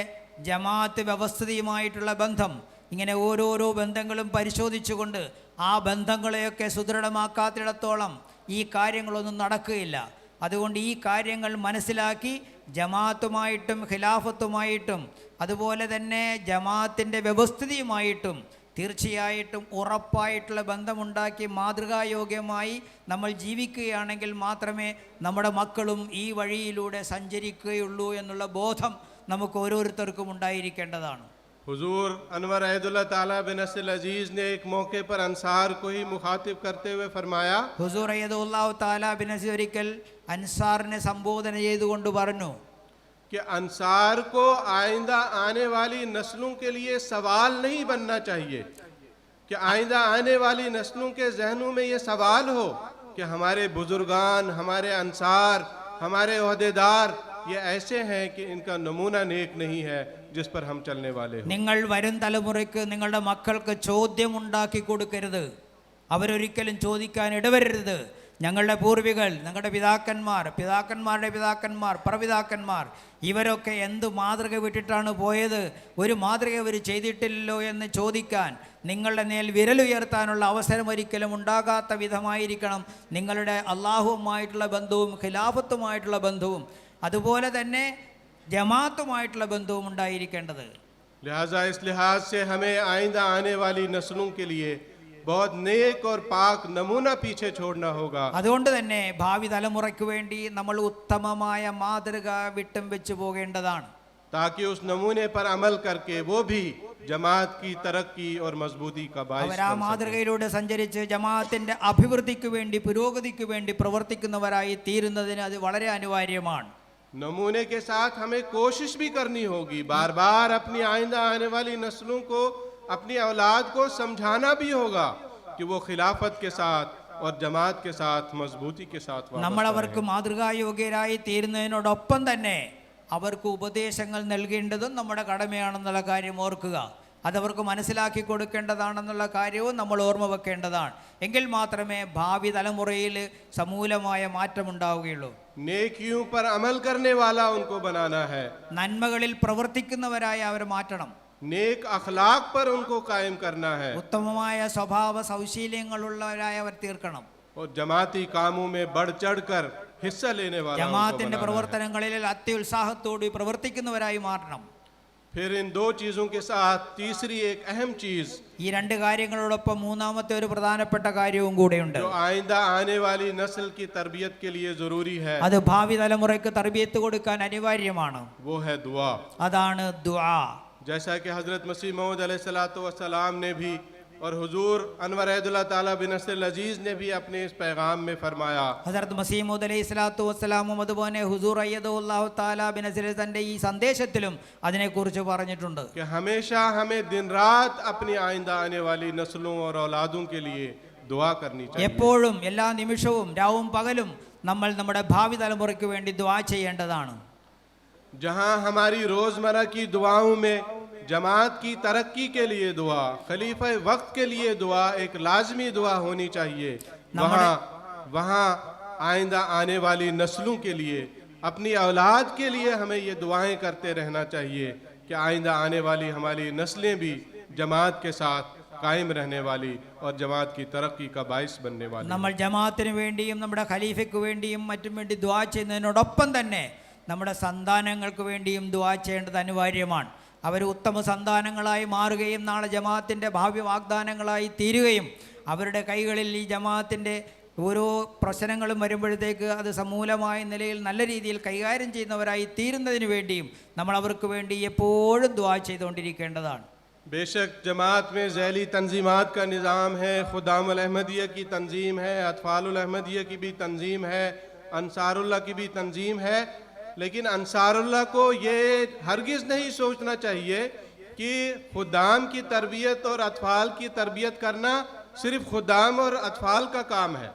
ജമാഅത്ത് വ്യവസ്ഥിതിയുമായിട്ടുള്ള ബന്ധം, ഇങ്ങനെ ഓരോരോ ബന്ധങ്ങളും പരിശോധിച്ചുകൊണ്ട് ആ ബന്ധങ്ങളെയൊക്കെ സുദൃഢമാക്കാത്തിടത്തോളം ഈ കാര്യങ്ങളൊന്നും നടക്കുകയില്ല. അതുകൊണ്ട് ഈ കാര്യങ്ങൾ മനസ്സിലാക്കി ജമാഅത്തുമായിട്ടും ഖിലാഫത്തുമായിട്ടും അതുപോലെ തന്നെ ജമാഅത്തിൻ്റെ വ്യവസ്ഥിതിയുമായിട്ടും തീർച്ചയായിട്ടും ഉറപ്പായിട്ടുള്ള ബന്ധമുണ്ടാക്കി മാതൃകായോഗ്യമായി നമ്മൾ ജീവിക്കുകയാണെങ്കിൽ മാത്രമേ നമ്മുടെ മക്കളും ഈ വഴിയിലൂടെ സഞ്ചരിക്കുകയുള്ളൂ എന്നുള്ള ബോധം നമുക്ക് ഓരോരുത്തർക്കും ഉണ്ടായിരിക്കേണ്ടതാണ്. हुजूर अनवर अहदुल्लाह ताला बिन असल अजीज ने एक मौके पर अंसार को ही मुखातिब करते हुए फरमाया, ഹുസൂർ അയ്യദുല്ലാഹു തആല ബിൻ അസീസ് ഒരിക്കൽ അൻസാറിനെ സംബോധന ചെയ്തുകൊണ്ട് പറഞ്ഞു, कि अंसार को आइंदा आने वाली नस्लों के लिए सवाल नहीं बनना चाहिए, कि आइंदा आने वाली नस्लों के जहनों में ये सवाल हो कि हमारे बुजुर्गान, हमारे अंसार, हमारे ओहदेदार ये ऐसे हैं कि इनका नमूना नेक नहीं है जिस पर हम चलने वाले हैं. നിങ്ങൾ വരും തലമുറയ്ക്ക് നിങ്ങളുടെ മക്കൾക്ക് ചോദ്യം ഉണ്ടാക്കി കൊടുക്കരുത്. അവരൊരിക്കലും ചോദിക്കാൻ ഇടവരരുത്, ഞങ്ങളുടെ പൂർവികൾ, ഞങ്ങളുടെ പിതാക്കന്മാർ, പിതാക്കന്മാരുടെ പിതാക്കന്മാർ, പ്രപിതാക്കന്മാർ ഇവരൊക്കെ എന്ത് മാതൃക വിട്ടിട്ടാണ് പോയത്, ഒരു മാതൃക അവർ ചെയ്തിട്ടില്ലല്ലോ എന്ന് ചോദിക്കാൻ, നിങ്ങളുടെ മേൽ വിരലുയർത്താനുള്ള അവസരം ഒരിക്കലും ഉണ്ടാകാത്ത വിധമായിരിക്കണം നിങ്ങളുടെ അള്ളാഹുവുമായിട്ടുള്ള ബന്ധവും ഖിലാഫത്തുമായിട്ടുള്ള ബന്ധവും അതുപോലെ തന്നെ ജമാഅത്തുമായിട്ടുള്ള ബന്ധവും ഉണ്ടായിരിക്കേണ്ടത്. लिहाजा इस लिहाज से हमें आइंदा आने वाली नस्लों के लिए बहुत नेक और पाक नमूना पीछे छोड़ना होगा. അതുകൊണ്ട് തന്നെ ഭാവി തലമുറയ്ക്ക് വേണ്ടി നമ്മൾ ഉത്തമമായ മാതൃക വിട്ടും വെച്ചു പോകേണ്ടതാണ്. ताकि उस नमूने पर अमल करके वो भी जमात की तरक्की और मजबूती का बाइस അവർ ആ बन सकें. മാതൃകയിലൂടെ സഞ്ചരിച്ച് ജമാഅത്തിന്റെ അഭിവൃദ്ധിക്ക് വേണ്ടി, പുരോഗതിക്ക് വേണ്ടി പ്രവർത്തിക്കുന്നവരായി തീരുന്നതിന് അത് വളരെ അനിവാര്യമാണ്. नमूने के साथ हमें कोशिश भी करनी होगी, बार बार अपनी आइंदा आने वाली नस्लों को, अपनी औलाद को समझाना भी होगा कि वो खिलाफत के साथ और जमात के साथ मजबूती के साथ നമ്മൾ वाबस्ता അവർക്ക് रहें. മാതൃകായോഗ്യരായി തീരുന്നതിനോടൊപ്പം തന്നെ അവർക്ക് ഉപദേശങ്ങൾ നൽകേണ്ടതും നമ്മുടെ കടമയാണെന്നുള്ള കാര്യം ഓർക്കുക. അതവർക്ക് മനസ്സിലാക്കി കൊടുക്കേണ്ടതാണെന്നുള്ള കാര്യവും നമ്മൾ ഓർമ്മ വെക്കേണ്ടതാണ്. എങ്കിൽ മാത്രമേ ഭാവി തലമുറയിൽ സമൂലമായ മാറ്റമുണ്ടാവുകയുള്ളൂ. नेकियों पर अमल करने वाला उनको बनाना है, നന്മകളിൽ പ്രവർത്തിക്കുന്നവരായി അവരെ മാറ്റണം. नेक अखलाक पर उनको कायम करना है ഉത്തമമായ സ്വഭാവ സൗശീല്യങ്ങളുള്ളവരായി അവർ തീർക്കണം. और जमाती कामों में बढ़ चढ़कर हिस्सा लेने वाला उनको ജമാഅത്തിന്റെ बनाना है। പ്രവർത്തനങ്ങളിൽ അത്യുത്സാഹത്തോടെ പ്രവർത്തിക്കുന്നവരായി മാറണം. फिर इन दो चीजों के साथ तीसरी एक अहम चीज ഈ രണ്ട് കാര്യങ്ങളോടൊപ്പം മൂന്നാമത്തെ ഒരു പ്രധാനപ്പെട്ട കാര്യവും കൂടെയുണ്ട്. जो आइंदा आने वाली नस्ल की तरबियत के लिए जरूरी है, അത് ഭാവി തലമുറയ്ക്ക് തർബിയത്ത് കൊടുക്കാൻ അനിവാര്യമാണ്. वो है दुआ। അതാണ് ദുആ. जैसा कि हजरत मसीह मऊद अलैहिस्सलातु वस्सलाम ने भी और हुजूर अनवर अब्दुल्लाह ताला बिन नसर अजीज ने भी अपने इस पैगाम में फरमाया, ഹസരത്ത് മസീഹ് മൗഊദ് അലൈഹി സ്വലാത്തു വസ്സലാമും അതുപോലെ ഹുസൂർ അയ്യദുല്ലാഹു തആല ബിനസ്രിഹി തന്റെ ഈ സന്ദേശത്തിലും അതിനെക്കുറിച്ച് പറഞ്ഞിട്ടുണ്ട്. कि हमेशा हमें दिन रात अपनी आइंदा आने वाली नस्लों और औलादों के लिए दुआ करनी चाहिए। എപ്പോഴും എല്ലാ നിമിഷവും രാവും പകലും നമ്മൾ നമ്മുടെ ഭാവി തലമുറയ്ക്ക് വേണ്ടി ദുആ ചെയ്യേണ്ടതാണ്. जहां हमारी रोजमर्रा की दुआओं में जमात की तरक्की के लिए दुआ, खलीफा वक्त के लिए दुआ एक लाजमी दुआ होनी चाहिए, वहाँ आइंदा आने वाली नस्लों के लिए, अपनी औलाद के लिए हमें ये दुआएं करते रहना चाहिए कि आइंदा आने वाली हमारी नस्लें भी जमात के साथ कायम रहने वाली और जमात की तरक्की का बाइस बनने वाली। നമ്മൾ ജമാഅത്തിന് വേണ്ടിയും നമ്മുടെ ഖലീഫയ്ക്ക് വേണ്ടിയും മറ്റും വേണ്ടി ദുആ ചെയ്യുന്നതിനോടൊപ്പം തന്നെ നമ്മുടെ സന്താനങ്ങൾക്ക് വേണ്ടിയും ദുആ ചെയ്യേണ്ടത് അനിവാര്യമാണ്. അവർ ഉത്തമ സന്താനങ്ങളായി മാറുകയും നാളെ ജമാഅത്തിൻ്റെ ഭാവി വാഗ്ദാനങ്ങളായി തീരുകയും അവരുടെ കൈകളിൽ ഈ ജമാഅത്തിൻ്റെ ഓരോ പ്രശ്നങ്ങളും വരുമ്പോഴത്തേക്ക് അത് സമൂലമായ നിലയിൽ നല്ല രീതിയിൽ കൈകാര്യം ചെയ്യുന്നവരായി തീരുന്നതിന് വേണ്ടിയും നമ്മൾ അവർക്ക് വേണ്ടി എപ്പോഴും ദുആ ചെയ്തുകൊണ്ടിരിക്കേണ്ടതാണ്. बेशक जमात में ज़ैली तंजीमात का निज़ाम है, खुदामुल अहमदिया की तंजीम है, अतफालुल अहमदिया की भी तंजीम है, अंसारुल्लाह की भी तंजीम है, लेकिन अंसारुल्लाह को ये हरगिज़ नहीं सोचना चाहिए कि खुदाम की तरबियत और अतफाल की तरबियत करना सिर्फ खुदाम और अतफाल का काम है,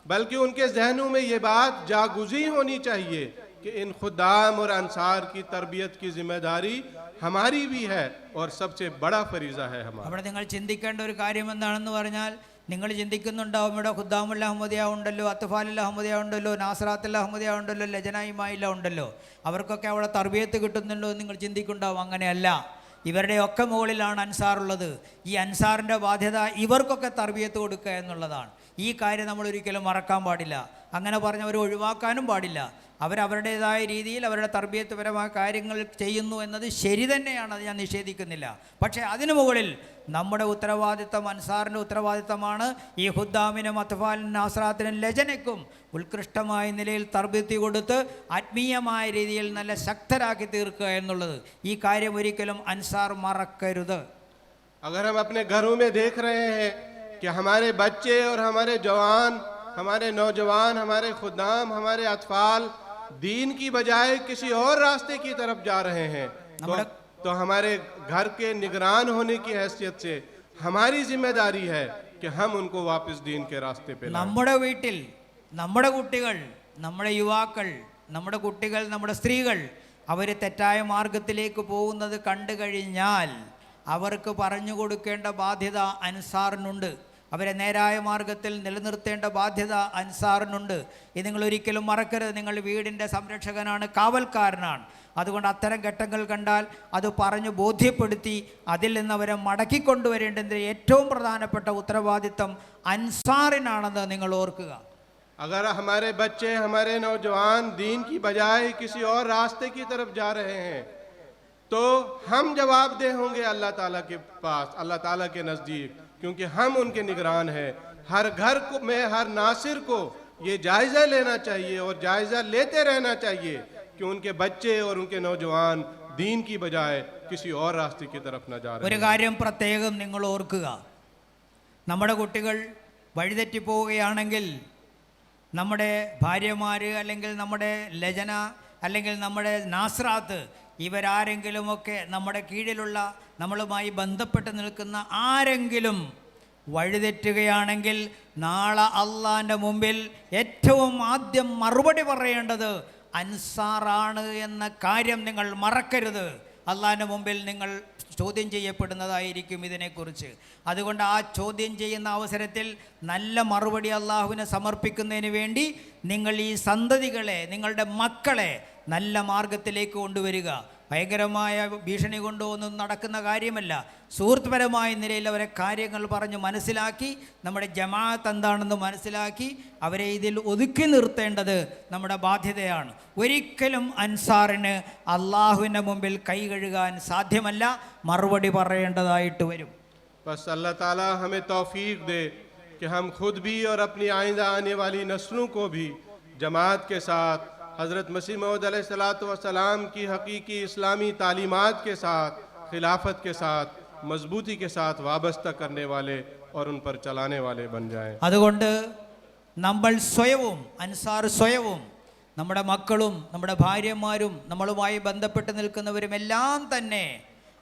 बल्कि उनके जहनों में ये बात जागुज़ी होनी चाहिए कि इन खुदाम और अंसार की तरबियत की जिम्मेदारी हमारी भी है और सबसे बड़ा फरीज़ा है हमारा। അവിടെ നിങ്ങൾ ചിന്തിക്കേണ്ട ഒരു കാര്യം എന്താണെന്ന് പറഞ്ഞാൽ, നിങ്ങൾ ചിന്തിക്കുന്നുണ്ടാവും ഇവിടെ ഖുദ്ദാമുൽ അഹമ്മദിയ ഉണ്ടല്ലോ, അത്ഫാലുൽ അഹമ്മദിയ ഉണ്ടല്ലോ, നാസറാത്തുൽ അഹമ്മദിയ ഉണ്ടല്ലോ, ലജനായിമായില്ല ഉണ്ടല്ലോ, അവർക്കൊക്കെ അവിടെ തർബിയത്ത് കിട്ടുന്നുണ്ടോ എന്ന് നിങ്ങൾ ചിന്തിക്കുന്നുണ്ടാവും. അങ്ങനെയല്ല, ഇവരുടെയൊക്കെ മുകളിലാണ് അൻസാറുള്ളത്. ഈ അൻസാറിൻ്റെ ബാധ്യത ഇവർക്കൊക്കെ തർബിയത്ത് കൊടുക്കുക എന്നുള്ളതാണ്. ഈ കാര്യം നമ്മൾ ഒരിക്കലും മറക്കാൻ പാടില്ല. അങ്ങനെ പറഞ്ഞവർ ഒഴിവാക്കാനും പാടില്ല. അവരവരുടേതായ രീതിയിൽ അവരുടെ തർബിയത്ത്പരമായ കാര്യങ്ങൾ ചെയ്യുന്നു എന്നത് ശരി തന്നെയാണ്, അത് ഞാൻ നിഷേധിക്കുന്നില്ല. പക്ഷേ അതിനു മുകളിൽ നമ്മുടെ ഉത്തരവാദിത്തം, അൻസാറിൻ്റെ ഉത്തരവാദിത്തമാണ് ഈ ഖുദ്ദാമിനും അത്ഫാലിനും നാസറാത്തിനും ലജനയ്ക്കും ഉത്കൃഷ്ടമായ നിലയിൽ തർബിയത്ത് കൊടുത്ത് ആത്മീയമായ രീതിയിൽ നല്ല ശക്തരാക്കി തീർക്കുക എന്നുള്ളത്. ഈ കാര്യം ഒരിക്കലും അൻസാർ മറക്കരുത്. अगर हम अपने घरों में देख रहे हैं कि हमारे बच्चे और हमारे जवान, हमारे नौजवान, हमारे खुदाम, हमारे अतफाल दीन की बजाय किसी और रास्ते की तरफ जा रहे हैं, तो हमारे घर के निगरान होने की हैसियत से हमारी जिम्मेदारी है कि हम उनको वापस दीन के रास्ते पे लाएं। നമ്മുടെ വീട്ടിൽ നമ്മുടെ കുട്ടികൾ, നമ്മുടെ യുവാക്കൾ, നമ്മുടെ കുട്ടികൾ, നമ്മുടെ സ്ത്രീകൾ അവർ തെറ്റായ മാർഗത്തിലേക്ക് പോകുന്നത് കണ്ടു കഴിഞ്ഞാൽ അവർക്ക് പറഞ്ഞു കൊടുക്കേണ്ട ബാധ്യത അൻസാറിനുണ്ട്. അവരെ നേരായ മാർഗത്തിൽ നിലനിർത്തേണ്ട ബാധ്യത അൻസാറിനുണ്ട്. ഇത് നിങ്ങൾ ഒരിക്കലും മറക്കരുത്. നിങ്ങൾ വീടിൻ്റെ സംരക്ഷകനാണ്, കാവൽക്കാരനാണ്. അതുകൊണ്ട് അത്തരം ഘട്ടങ്ങൾ കണ്ടാൽ അത് പറഞ്ഞു ബോധ്യപ്പെടുത്തി അതിൽ നിന്ന് അവരെ മടക്കിക്കൊണ്ടുവരേണ്ടതിൻ്റെ ഏറ്റവും പ്രധാനപ്പെട്ട ഉത്തരവാദിത്തം അൻസാറിനാണെന്ന് നിങ്ങൾ ഓർക്കുക. अगर हमारे बच्चे, हमारे नौजवान दीन की बजाय किसी और रास्ते की तरफ जा रहे हैं तो हम जवाबदेह होंगे अल्लाह ताला के पास, अल्लाह ताला के नज़दीक, क्योंकि हम उनके निगरान हैं। हर घर को में हर नासिर को ये जायज़ा लेना चाहिए और जायज़ा लेते रहना चाहिए कि उनके बच्चे और उनके नौजवान दीन की बजाय किसी और रास्ते की तरफ न जा रहे ഒരു हैं। കാര്യം പ്രത്യേകം നിങ്ങൾ ഓർക്കുക. നമ്മുടെ കുട്ടികൾ വഴിതെറ്റിപ്പോവുകയാണെങ്കിൽ നമ്മുടെ ഭാര്യമാർ അല്ലെങ്കിൽ നമ്മുടെ ലജന അല്ലെങ്കിൽ നമ്മുടെ നാസ്രാത്ത് ഇവരാരെങ്കിലുമൊക്കെ നമ്മുടെ കീഴിലുള്ള നമ്മളുമായി ബന്ധപ്പെട്ട് നിൽക്കുന്ന ആരെങ്കിലും വഴിതെറ്റുകയാണെങ്കിൽ നാളെ അള്ളാൻ്റെ മുമ്പിൽ ഏറ്റവും ആദ്യം മറുപടി പറയേണ്ടത് അൻസാറാണ് എന്ന കാര്യം നിങ്ങൾ മറക്കരുത്. അള്ളാൻ്റെ മുമ്പിൽ നിങ്ങൾ ചോദ്യം ചെയ്യപ്പെടുന്നതായിരിക്കും ഇതിനെക്കുറിച്ച്. അതുകൊണ്ട് ആ ചോദ്യം ചെയ്യുന്ന അവസരത്തിൽ നല്ല മറുപടി അള്ളാഹുവിനെ സമർപ്പിക്കുന്നതിന് വേണ്ടി നിങ്ങൾ ഈ സന്തതികളെ, നിങ്ങളുടെ മക്കളെ നല്ല മാർഗത്തിലേക്ക് കൊണ്ടുവരിക. ഭയങ്കരമായ ഭീഷണി കൊണ്ടൊന്നും നടക്കുന്ന കാര്യമല്ല. സുഹൃത്ത്പരമായ നിലയിൽ അവരെ കാര്യങ്ങൾ പറഞ്ഞ് മനസ്സിലാക്കി, നമ്മുടെ ജമാഅത്ത് എന്താണെന്ന് മനസ്സിലാക്കി അവരെ ഇതിൽ ഒതുക്കി നിർത്തേണ്ടത് നമ്മുടെ ബാധ്യതയാണ്. ഒരിക്കലും അൻസാറിന് അള്ളാഹുവിൻ്റെ മുമ്പിൽ കൈ കഴുകാൻ സാധ്യമല്ല, മറുപടി പറയേണ്ടതായിട്ട് വരും. बस अल्लाह ताला हमें तौफीक दे कि हम खुद भी और अपनी आइंदा आने वाली नस्लों को भी जमात के साथ हज़रत मसीह मौऊद अलैहिस्सलातु वस्सलाम की हकीकी इस्लामी तालीमात के साथ, खिलाफत के साथ, मजबूती के साथ वाबस्ता करने वाले और उन पर चलाने वाले बन जाएं. അതുകൊണ്ട് നമ്മൾ സ്വയവും അൻസാർ സ്വയവും നമ്മുടെ മക്കളും നമ്മുടെ ഭാര്യമാരും നമ്മളുമായി ബന്ധപ്പെട്ട് നിൽക്കുന്നവരുമെല്ലാം തന്നെ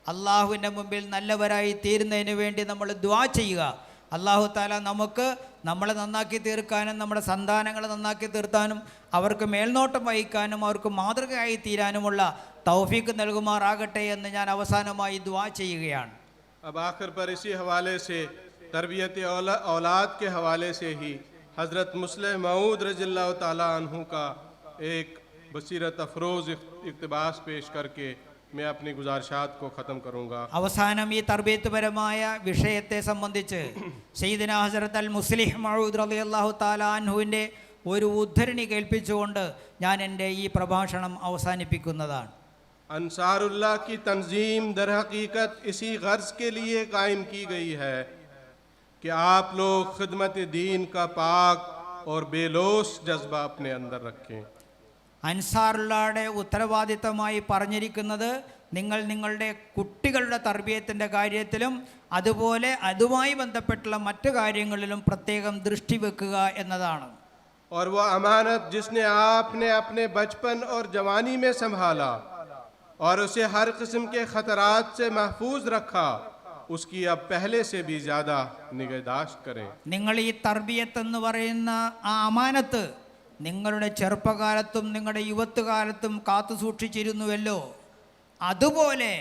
അള്ളാഹുവിൻ്റെ മുമ്പിൽ നല്ലവരായി തീരുന്നതിന് വേണ്ടി നമ്മൾ ദുആ ചെയ്യുക. അള്ളാഹു താല നമുക്ക് നമ്മളെ നന്നാക്കി തീർക്കാനും നമ്മുടെ സന്താനങ്ങളെ നന്നാക്കി തീർക്കാനും അവർക്ക് മേൽനോട്ടം വഹിക്കാനും അവർക്ക് മാതൃകയായി തീരാനുമുള്ള തൗഫീക്ക് നൽകുമാറാകട്ടെ എന്ന് ഞാൻ അവസാനമായി ദുആ ചെയ്യുകയാണ്. अब आखिर पर इसी हवाले से तरबियत औलाद के हवाले से ही हज़रत मुस्लिम मऊद रज़ियल्लाहु ताला अन्हु का एक बसीरत अफरोज़ इक़्तिबास पेश करके मैं अपनी गुजारिशात को ख़त्म करूँगा. അവസാനം ഈ തർബീയത്ത്പരമായ വിഷയത്തെ സംബന്ധിച്ച് സയ്യിദുനാ ഹസ്രത്ത് അൽ മുസ്ലിഹ് മഊദ് റളിയല്ലാഹു തആല അൻഹുവിൻ്റെ ഒരു ഉദ്ധരണി കേൾപ്പിച്ചുകൊണ്ട് ഞാൻ എൻ്റെ ഈ പ്രഭാഷണം അവസാനിപ്പിക്കുന്നതാണ്. अंसारुल्लाह की तंजीम दर हकीकत इसी गर्ज के लिए कायम की गई है कि आप लोग खिदमत दीन का पाक और बेलोस जज्बा अपने अंदर रखें. അൻസാറുള്ളയുടെ ഉത്തരവാദിത്തമായി പറഞ്ഞിരിക്കുന്നത് നിങ്ങൾ നിങ്ങളുടെ കുട്ടികളുടെ തർബീയത്തിൻ്റെ കാര്യത്തിലും അതുപോലെ അതുമായി ബന്ധപ്പെട്ടുള്ള മറ്റു കാര്യങ്ങളിലും പ്രത്യേകം ദൃഷ്ടി വെക്കുക എന്നതാണ്. और वह अमानत जिसने आपने अपने बचपन और जवानी में संभाला और उसे हर किस्म के ख़तरात से महफूज रखा, उसकी अब पहले से भी ज़्यादा निगहदाश्त करें. നിങ്ങൾ ഈ തർബീയത്ത് എന്ന് പറയുന്ന ആ അമാനത്ത് നിങ്ങളുടെ ചെറുപ്പകാലത്തും നിങ്ങളുടെ യുവത്വകാലത്തും കാത്തു സൂക്ഷിച്ചിരുന്നുവല്ലോ, അതുപോലെ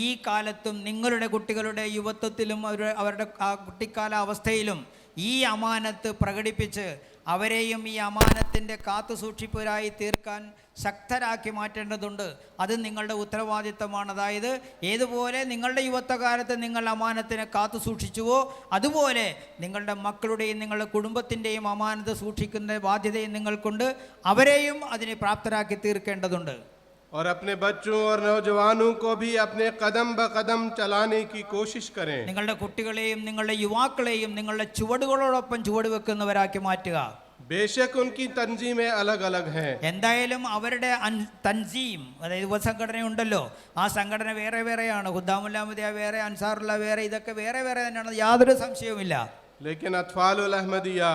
ഈ കാലത്തും നിങ്ങളുടെ കുട്ടികളുടെ യുവത്വത്തിലും അവരുടെ ആ കുട്ടിക്കാല അവസ്ഥയിലും ഈ അമാനത്ത് പ്രകടിപ്പിച്ച് അവരെയും ഈ അമാനത്തിൻ്റെ കാത്തു സൂക്ഷിപ്പവരായി തീർക്കാൻ ശക്തരാക്കി മാറ്റേണ്ടതുണ്ട്. അത് നിങ്ങളുടെ ഉത്തരവാദിത്തമാണ്. അതായത് ഏതുപോലെ നിങ്ങളുടെ യുവത്വകാലത്ത് നിങ്ങൾ അമാനത്തിനെ കാത്തു സൂക്ഷിച്ചുവോ അതുപോലെ നിങ്ങളുടെ മക്കളുടെയും നിങ്ങളുടെ കുടുംബത്തിൻ്റെയും അമാനത്ത് സൂക്ഷിക്കുന്ന ബാധ്യതയും നിങ്ങൾക്കുണ്ട്. അവരെയും അതിനെ പ്രാപ്തരാക്കി തീർക്കേണ്ടതുണ്ട്. और अपने बच्चों और नौजवानों को भी अपने कदम ब कदम चलाने की कोशिश करें. നിങ്ങളുടെ കുട്ടികളെയും നിങ്ങളുടെ യുവാക്കളെയും നിങ്ങളുടെ ചുവടുകളോടൊപ്പം ചുവട് വെക്കുന്നവരാക്കി മാറ്റുക. बेशक उनकी तंजीमें अलग अलग हैं, എന്തായാലും അവരുടെ തൻസീം, അതായത് ഉപസംഘടനയുണ്ടല്ലോ, ആ സംഘടന വേറെ വേറെയാണ്. ഖുദ്ദാമുൽ അഹ്മദിയ വേറെ, അൻസാറുള്ള വേറെ, ഇതൊക്കെ വേറെ വേറെ തന്നെയാണ്, യാതൊരു സംശയവുമില്ല. लेकिन अतफालुल अहमदिया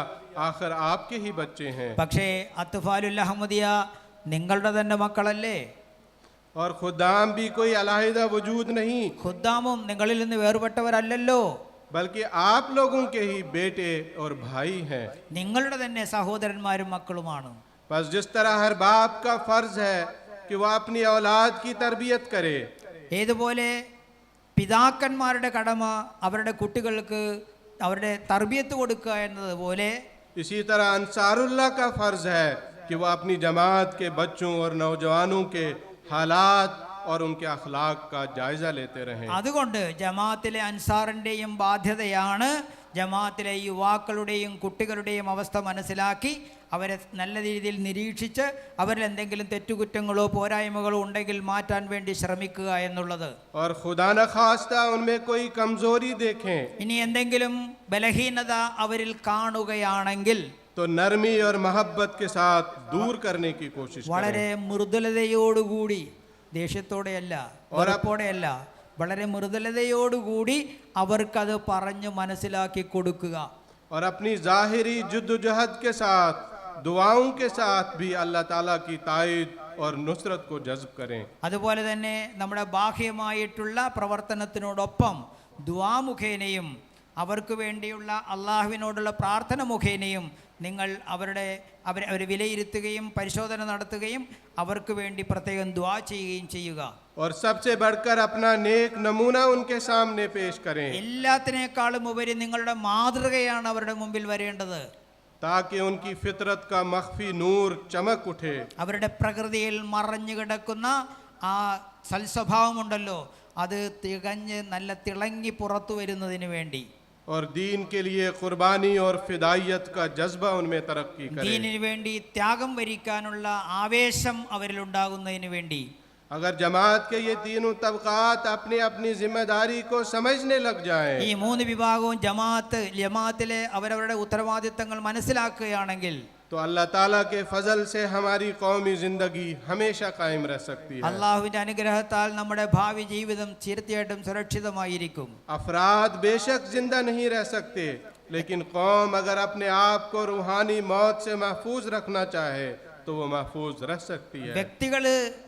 आखिर आपके ही बच्चे हैं. പക്ഷേ അത്ഫാലുൽ അഹ്മദിയ നിങ്ങളുടെ തന്നെ മക്കളല്ലേ? और खुदाम भी कोई अलहदा वजूद नहीं, ഖുദ്ദാമും നിങ്ങളിൽ നിന്ന് വേറുപെട്ടവരല്ലല്ലോ, बल्कि आप लोगों के ही बेटे और भाई हैं. നിങ്ങളുടെ തന്നെ സഹോദരന്മാരും മക്കളുമാണ്. बस जिस तरह हर बाप का फर्ज है कि वह अपनी औलाद की तरबियत करे, ഏതുപോലെ പിതാക്കന്മാരുടെ കടമ അവരുടെ കുട്ടികൾക്ക് അവരുടെ തർബിയത്ത് കൊടുക്കുക എന്നതുപോലെ इसी तरह अंसारुल्लाह का फर्ज है कि वह अपनी जमात के बच्चों और नौजवानों के हालात और उनके अखलाक का जायजा लेते रहें. അതുകൊണ്ട് ജമാഅത്തിലെ അൻസാറിൻ്റെയും ബാധ്യതയാണ് ജമാഅത്തിലെ യുവാക്കളുടെയും കുട്ടികളുടെയും അവസ്ഥ മനസ്സിലാക്കി അവരെ നല്ല രീതിയിൽ നിരീക്ഷിച്ച് അവരിൽ എന്തെങ്കിലും തെറ്റുകുറ്റങ്ങളോ പോരായ്മകളോ ഉണ്ടെങ്കിൽ മാറ്റാൻ വേണ്ടി ശ്രമിക്കുക എന്നുള്ളത്. और खुदा न खास्ता उनमें कोई कमजोरी देखें ഇനി എന്തെങ്കിലും ബലഹീനത അവരിൽ കാണുകയാണെങ്കിൽ तो नरमी और मोहब्बत के साथ दूर करने की कोशिश വളരെ करें. മൃദുലതയോടുകൂടി, ദേഷ്യത്തോടെയല്ല ഉറപ്പോടെയല്ല, വളരെ മൃദുലതയോടുകൂടി അവർക്കത് പറഞ്ഞ് മനസ്സിലാക്കി കൊടുക്കുക. और अपनी ज़ाहिरी जुद्दोजहद के साथ दुआओं के साथ भी अल्लाह ताला की ताईद और नुसरत को जज्ब करें. അതുപോലെ തന്നെ നമ്മുടെ ബാഹ്യമായിട്ടുള്ള പ്രവർത്തനത്തിനോടൊപ്പം ദുആ മുഖേനയും അവർക്ക് വേണ്ടിയുള്ള അള്ളാഹുവിനോടുള്ള പ്രാർത്ഥന മുഖേനയും നിങ്ങൾ അവരെ വിലയിരുത്തുകയും പരിശോധന നടത്തുകയും അവർക്ക് വേണ്ടി പ്രത്യേകം ദുആ ചെയ്യുകയും ചെയ്യുക. और सबसे बढ़कर अपना नेक नमूना उनके सामने पेश करें, എല്ലാത്തിനേക്കാളും ഉപരി നിങ്ങളുടെ മാതൃകയാണ് അവരുടെ മുമ്പിൽ വരേണ്ടത്. ताकि उनकी फितरत का मख्फी नूर चमक उठे അവരുടെ പ്രകൃതിയിൽ മറഞ്ഞു കിടക്കുന്ന ആ സൽസ്വഭാവമുണ്ടല്ലോ, അത് തികഞ്ഞ് നല്ല തിളങ്ങി പുറത്തു വരുന്നതിന് വേണ്ടി, और दीन के लिए कुर्बानी और फिदायत का जज्बा उनमें तरक्की करे। ദീനിന് വേണ്ടി ത്യാഗം വരിക്കാനുള്ള ആവേശം അവരിലുണ്ടാകുന്നതിന് വേണ്ടി. अगर जमात के ये तीनों तबकात अपनी अपनी जिम्मेदारी को समझने लग जाएं, ഈ മൂന്ന് വിഭാഗവും ജമാഅത്തിലെ അവരവരുടെ ഉത്തരവാദിത്തങ്ങൾ മനസ്സിലാക്കുകയാണെങ്കിൽ तो अल्लाह ताला के फजल से हमारी कौमी जिंदगी हमेशा कायम रह सकती है। അള്ളാഹുവിന്റെ അനുഗ്രഹത്താൽ നമ്മുടെ ഭാവി ജീവിതം തീർച്ചയായിട്ടും സുരക്ഷിതമായിരിക്കും. अफराद बेशक जिंदा नहीं रह सकते, लेकिन कौम अगर अपने आप को रूहानी मौत से महफूज रखना चाहे तो वो महफूज रह सकती है। വ്യക്തികൾ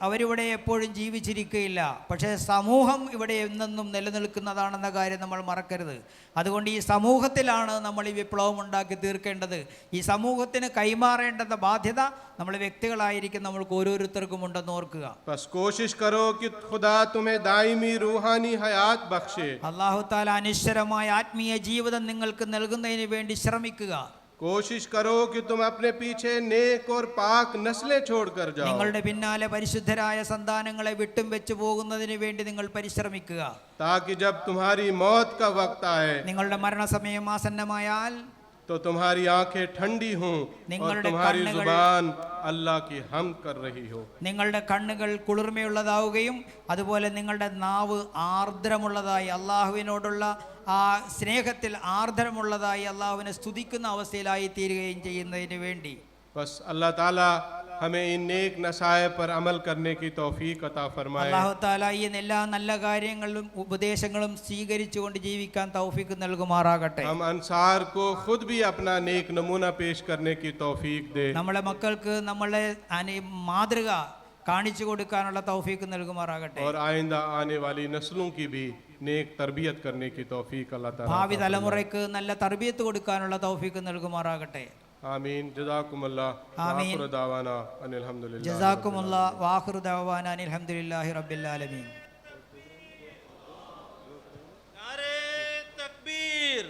അവരിവിടെ എപ്പോഴും ജീവിച്ചിരിക്കുകയില്ല, പക്ഷേ സമൂഹം ഇവിടെ എന്നെന്നും നിലനിൽക്കുന്നതാണെന്ന കാര്യം നമ്മൾ മറക്കരുത്. അതുകൊണ്ട് ഈ സമൂഹത്തിലാണ് നമ്മൾ ഈ വിപ്ലവം ഉണ്ടാക്കി തീർക്കേണ്ടത്. ഈ സമൂഹത്തിന് കൈമാറേണ്ടുന്ന ബാധ്യത നമ്മൾ വ്യക്തികളായിരിക്കും നമ്മൾക്ക് ഓരോരുത്തർക്കും ഉണ്ടെന്ന് ഓർക്കുക. बस कोशिश करो कि खुदा तुम्हें दायमी रूहानी हयात बख्शे। അല്ലാഹു തആല അനശ്വരമായ ആത്മീയ ജീവിതം നിങ്ങൾക്ക് നൽകുന്നതിന് വേണ്ടി ശ്രമിക്കുക. कोशिश करो कि तुम अपने पीछे नेक और पाक नस्लें छोड़कर जाओ, നിങ്ങളുടെ പിന്നാലെ പരിശുദ്ധരായ സന്താനങ്ങളെ വിട്ടും വെച്ചു പോകുന്നതിന് വേണ്ടി നിങ്ങൾ പരിശ്രമിക്കുക. ताकि जब तुम्हारी मौत का वक्त आए നിങ്ങളുടെ മരണസമയം ആസന്നമായാൽ तो तुम्हारी आंखें ठंडी हों और നിങ്ങളുടെ तुम्हारी കണ്ണുകൾ जुबान अल्लाह की हम्द कर रही हो। നിങ്ങളുടെ കണ്ണുകൾ കുളിർമയുള്ളതാവുകയും അതുപോലെ നിങ്ങളുടെ നാവ് ആർദ്രമുള്ളതായി അള്ളാഹുവിനോടുള്ള ആ സ്നേഹത്തിൽ ആർദ്രമുള്ളതായി അള്ളാഹുവിനെ സ്തുതിക്കുന്ന അവസ്ഥയിലായി തീരുകയും ചെയ്യുന്നതിന് വേണ്ടി. बस अल्लाह ताला हमें इन नेक नसाए पर अमल करने की तौफीक अता फरमाए। അല്ലാഹു തആല ഈ എല്ലാ നല്ല കാര്യങ്ങളും ഉപദേശങ്ങളും സ്വീകരിച്ചുകൊണ്ട് ജീവിക്കാൻ തൗഫീക്ക് നൽകുമാറാകട്ടെ. हम अंसार को खुद भी अपना नेक नमूना पेश करने की तौफीक दे നമ്മളെ മക്കൾക്ക് നമ്മളെ മാതൃക കാണിച്ചു കൊടുക്കാനുള്ള തൗഫീക്ക് നൽകുമാറാകട്ടെ. और आइंदा आने वाली नस्लों की भी नेक तरबियत करने की तौफीक अल्लाह ताला ഭാവി अता फरमाए। തലമുറയ്ക്ക് നല്ല തർബിയത്ത് കൊടുക്കാനുള്ള തൗഫീക്ക് നൽകുമാറാകട്ടെ. आमीन। जज़ाकुमुल्लाह आमीन। आखिर दावाना अनिल हम्दुलिल्लाह। ജസാക്കുമുല്ലാ വാഖിറു ദഅവാന അനിൽ ഹംദുലില്ലാഹി റബ്ബിൽ ആലമീൻ. नारे तकबीर।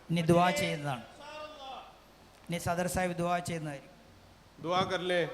ഇനി ദുആ ചെയ്യുന്നതാണ്. ഇനി സദർ സാഹിബ് ദുആ ചെയ്യുന്നതായിരിക്കും. दुआ कर लें।